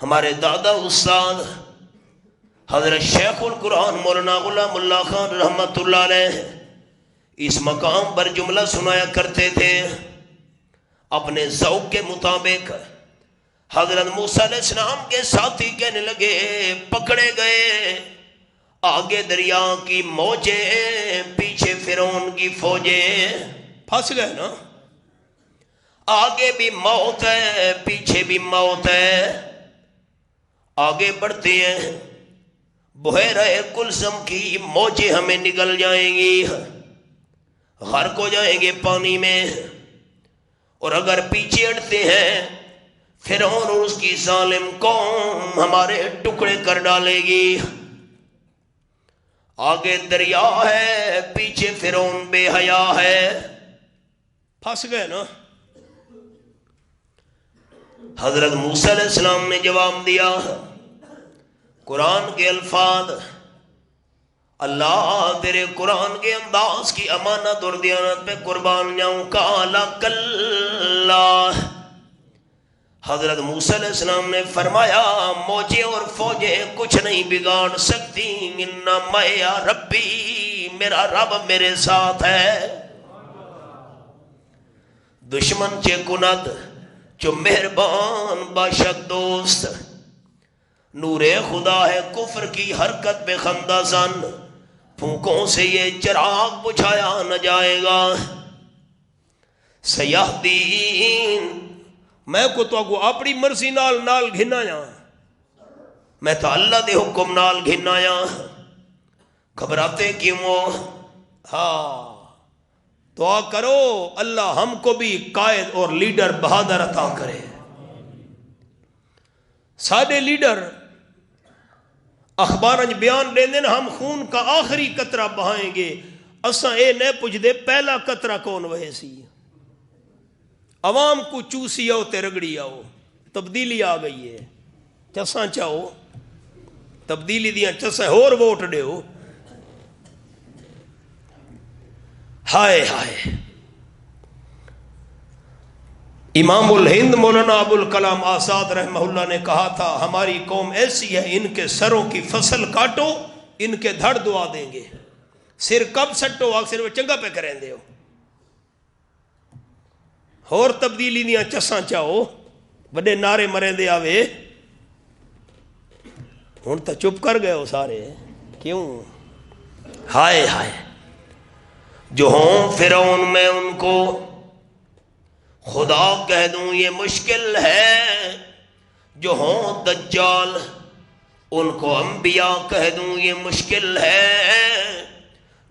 ہمارے دادا استاد حضرت شیخ القرآن مولانا غلام اللہ خان رحمت اللہ علیہ اس مقام پر جملہ سنایا کرتے تھے. اپنے ذوق کے مطابق حضرت موسیٰ علیہ السلام کے ساتھی کہنے لگے پکڑے گئے. آگے دریا کی موجیں، پیچھے فرعون کی فوجیں. فاصلہ ہے نا، آگے بھی موت ہے پیچھے بھی موت ہے. آگے بڑھتے ہیں، بحیرہ کلثم کی موجیں ہمیں نگل جائیں گی، غرق ہو جائیں گے پانی میں. اور اگر پیچھے ہٹتے ہیں فرعون اور اس کی ظالم قوم ہمارے ٹکڑے کر ڈالے گی. آگے دریا ہے، پیچھے فرعون بے حیا ہے. پھنس گئے نا. حضرت موسیٰ علیہ السلام نے جواب دیا، قرآن کے الفاظ، اللہ تیرے قرآن کے انداز کی امانت اور دیانت پہ قربان جاؤں. کالا کلا. حضرت موسیٰ علیہ السلام نے فرمایا موجیں اور فوجیں کچھ نہیں بگاڑ سکتی. ان معی ربی، میرا رب میرے ساتھ ہے. دشمن چے کند جو مہربان باشد دوست. نور خدا ہے کفر کی حرکت بے خندہ زن. پھونکوں سے یہ چراغ بجھایا نہ جائے گا. سیہدین، میں کو تو اگو اپنی مرضی نال گھنا یا، میں تو اللہ دے حکم نال گھنا یا. گھبراتے کیوں ہو؟ ہاں دعا کرو اللہ ہم کو بھی قائد اور لیڈر بہادر عطا کرے. ساڈے لیڈر اخبار بیان دیں دیں ہم خون کا آخری قطرہ بہائیں گے. اساں اے نہ پوچھ دے پہلا قطرہ کون وہے سی. عوام کو چوسی آؤ تے رگڑی آؤ. تبدیلی آ گئی ہے. چساں چاہو تبدیلی دیاں چساں ہور ووٹ دیو. ہائے ہائے. امام الہند مولانا ابو الکلام آزاد رحمہ اللہ نے کہا تھا ہماری قوم ایسی ہے، ان کے سروں کی فصل کاٹو ان کے دھڑ دعا دیں گے. سر کب سٹو آخر وہ چنگا پہ کریں دے ہو. اور تبدیلی دیاں چساں چاہو بڑے نعرے مریں دے آوے. ہن تو چپ کر گئے ہو سارے کیوں؟ ہائے ہائے. جو ہوں فرعون میں ان کو خدا کہہ دوں یہ مشکل ہے. جو ہوں دجال ان کو انبیاء کہہ دوں یہ مشکل ہے.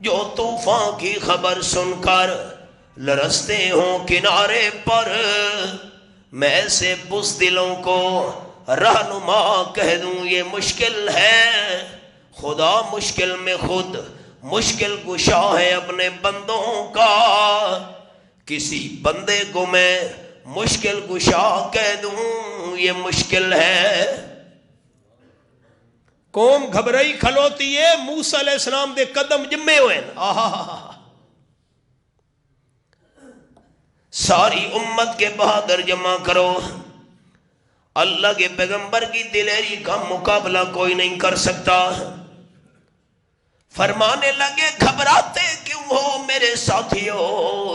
جو طوفان کی خبر سن کر لرزتے ہوں کنارے پر، میں ایسے بزدلوں کو رہنما کہہ دوں یہ مشکل ہے. خدا مشکل میں خود مشکل کشا ہے اپنے بندوں کا. کسی بندے کو میں مشکل کشا کہہ دوں یہ مشکل ہے. قوم گھبرائی کھلوتی ہے. موسیٰ علیہ السلام دے قدم جمے ہوئے. ساری امت کے بہادر جمع کرو. اللہ کے پیغمبر کی دلیری کا مقابلہ کوئی نہیں کر سکتا. فرمانے لگے گھبراتے کیوں ہو میرے ساتھیو،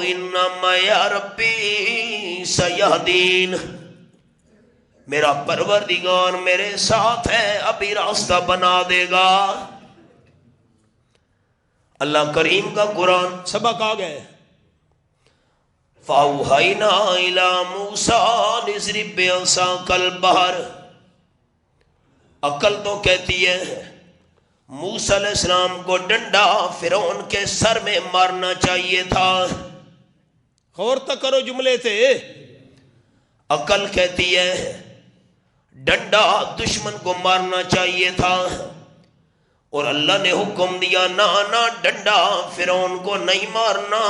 انما یا ربی سیہدین، میرا پروردگار میرے ساتھ ہے ابھی راستہ بنا دے گا. اللہ کریم کا قرآن سبق آ گئے. فَأَوْحَيْنَا إِلَىٰ مُوسَىٰ لِيَضْرِبْ بِعَصَاكَ الْبَحْرَ. عقل تو کہتی ہے موسیٰ علیہ السلام کو ڈنڈا فرعون کے سر میں مارنا چاہیے تھا. غور تک کرو جملے تھے. عقل کہتی ہے ڈنڈا دشمن کو مارنا چاہیے تھا، اور اللہ نے حکم دیا نہ ڈنڈا فرعون کو نہیں مارنا،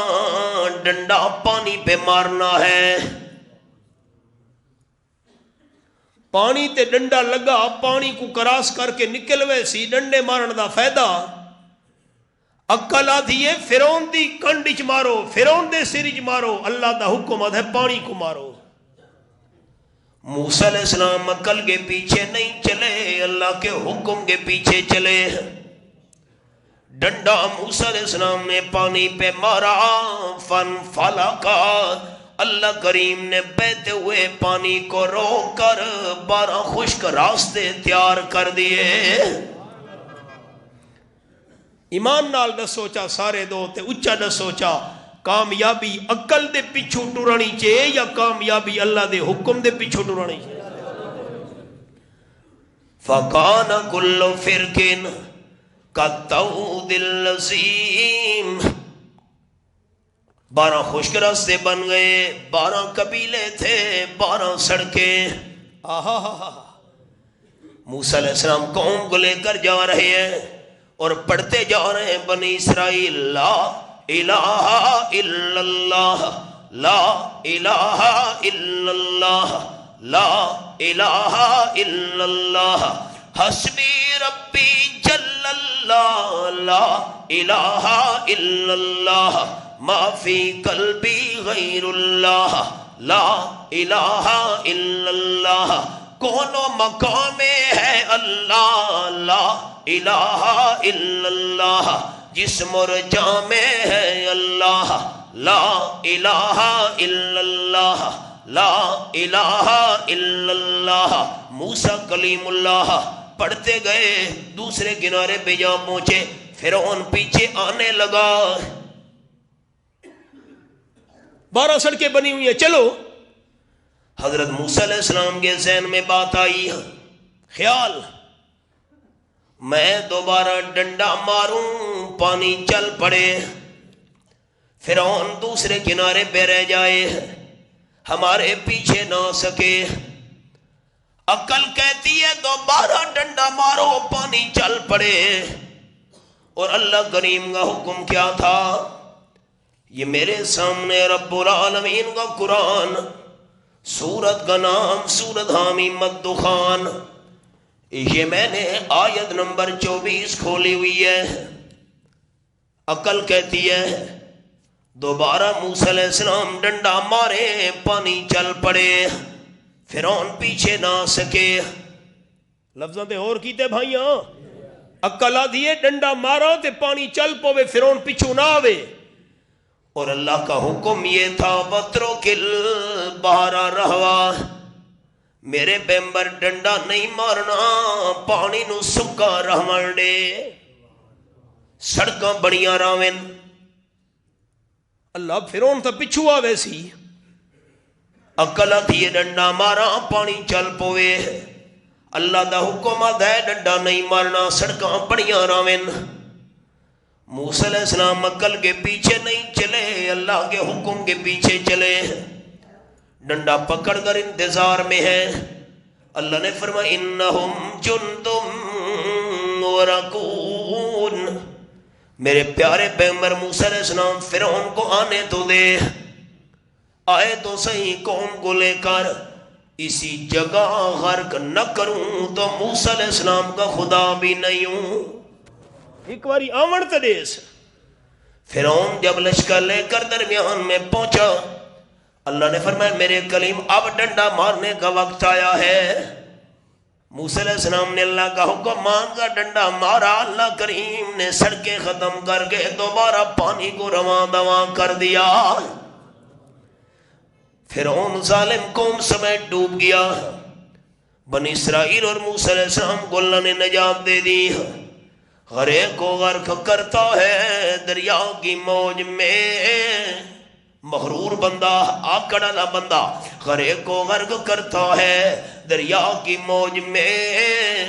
ڈنڈا پانی پہ مارنا ہے. پانی تے ڈنڈا لگا، پانی کو کراس کر کے نکل وے سی. ڈنڈے مارن دا فائدہ عقل آدھی ہے فرعون دی کنڈ چ مارو، فرعون دے سر چ مارو. اللہ دا حکم ہے پانی کو مارو. موسیٰ علیہ السلام عقل کے پیچھے نہیں چلے، اللہ کے حکم کے پیچھے چلے. ڈنڈا موسیٰ علیہ السلام نے پانی پہ مارا. فن فلقا، اللہ کریم نے بہتے ہوئے پانی کو روک کر 12 خشک راستے تیار کر دیے. ایمان نال نہ سوچا سارے دو تے اچا نہ سوچا. کامیابی عقل دے پیچھو ٹرانی چاہیے یا کامیابی اللہ دے حکم دے پیچھو ٹرانی چاہیے. فَقَانَ كُلُّ فِرْقٍ كَالطَّوْدِ الْعَظِيمِ. 12 خشک راستے بن گئے. 12 قبیلے تھے، 12 سڑکیں. موسیٰ علیہ السلام قوم کو لے کر جا رہے ہیں اور پڑھتے جا رہے ہیں بنی اسرائیل لا الہ الا اللہ لا الہ الا اللہ لا الہ الا اللہ حسبی ربی جل اللہ لا الہ الا اللہ ما فی قلبی غیر اللہ لا الہ الا اللہ کون و مقام ہے اللہ لا الہ الا اللہ جسم اور جامع ہے اللہ لا الہ الا اللہ لا الہ الا اللہ موسیٰ کلیم اللہ پڑھتے گئے دوسرے کنارے پہ جا پہنچے فرعون پیچھے آنے لگا 12 سڑکیں بنی ہوئی ہیں چلو حضرت موسیٰ علیہ السلام کے ذہن میں بات آئی خیال میں دوبارہ ڈنڈا ماروں پانی چل پڑے فرعون دوسرے کنارے پہ رہ جائے ہمارے پیچھے نہ سکے عقل کہتی ہے دوبارہ ڈنڈا مارو پانی چل پڑے اور اللہ کریم کا حکم کیا تھا یہ میرے سامنے رب العالمین کا قرآن سورت کا نام سورت حامیم الدخان یہ میں نے آیت نمبر 24 کھولی ہوئی ہے عقل کہتی ہے دوبارہ موسیٰ علیہ السلام ڈنڈا مارے پانی چل پڑے فرعون پیچھے نہ سکے لفظاں تے اور کیتے بھائیاں عقل آدھی ہے ڈنڈا مارو تے پانی چل پوے فرعون پیچھو نہ آوے اور اللہ کا حکم یہ تھا بترکل بہر رہوا میرے پیمبر ڈنڈا نہیں مارنا پانی نو سکا رہن دے سڑکاں بڑیاں راوین اللہ فرعون تا پچھو آوے سی عقل آتی ہے ڈنڈا مارا پانی چل پوے اللہ دا حکم آدھا ہے ڈنڈا نہیں مارنا سڑکاں بڑیاں راوین موسیٰ علیہ السلام عقل کے پیچھے نہیں چلے اللہ کے حکم کے پیچھے چلے ڈنڈا پکڑ کر انتظار میں ہے اللہ نے فرمایا انہم جندم ورکون میرے پیارے پیغمبر موسیٰ علیہ السلام فرعون کو آنے تو دے آئے تو صحیح قوم کو لے کر اسی جگہ غرق نہ کروں تو موسیٰ علیہ السلام کا خدا بھی نہیں ہوں ایک باری آمن تدیس فرعون جب لشکر لے کر درمیان میں پہنچا اللہ نے فرمایا میرے کلیم اب ڈنڈا مارنے کا وقت آیا ہے موسیٰ علیہ السلام نے اللہ کا حکم مان کا ڈنڈا مارا اللہ کریم نے سڑکیں ختم کر کے دوبارہ پانی کو رواں دواں کر دیا فرعون ظالم قوم سمیت ڈوب گیا بنی اسرائیل اور موسیٰ علیہ السلام کو اللہ نے نجات دے دی غرق کو غرق کرتا ہے دریا کی موج میں مغرور بندہ آکڑ والا بندہ غرق کو غرق کرتا ہے دریا کی موج میں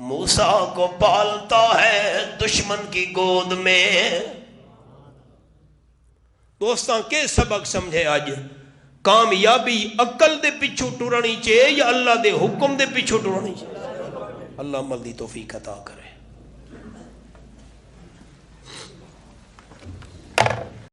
موسیٰ کو پالتا ہے دشمن کی گود میں دوستاں کے سبق سمجھے آج کامیابی عقل دے پیچھو ٹرانی چاہیے یا اللہ دے حکم دے پیچھو ٹرانی چاہیے اللہ عمل دی توفیق عطا کرے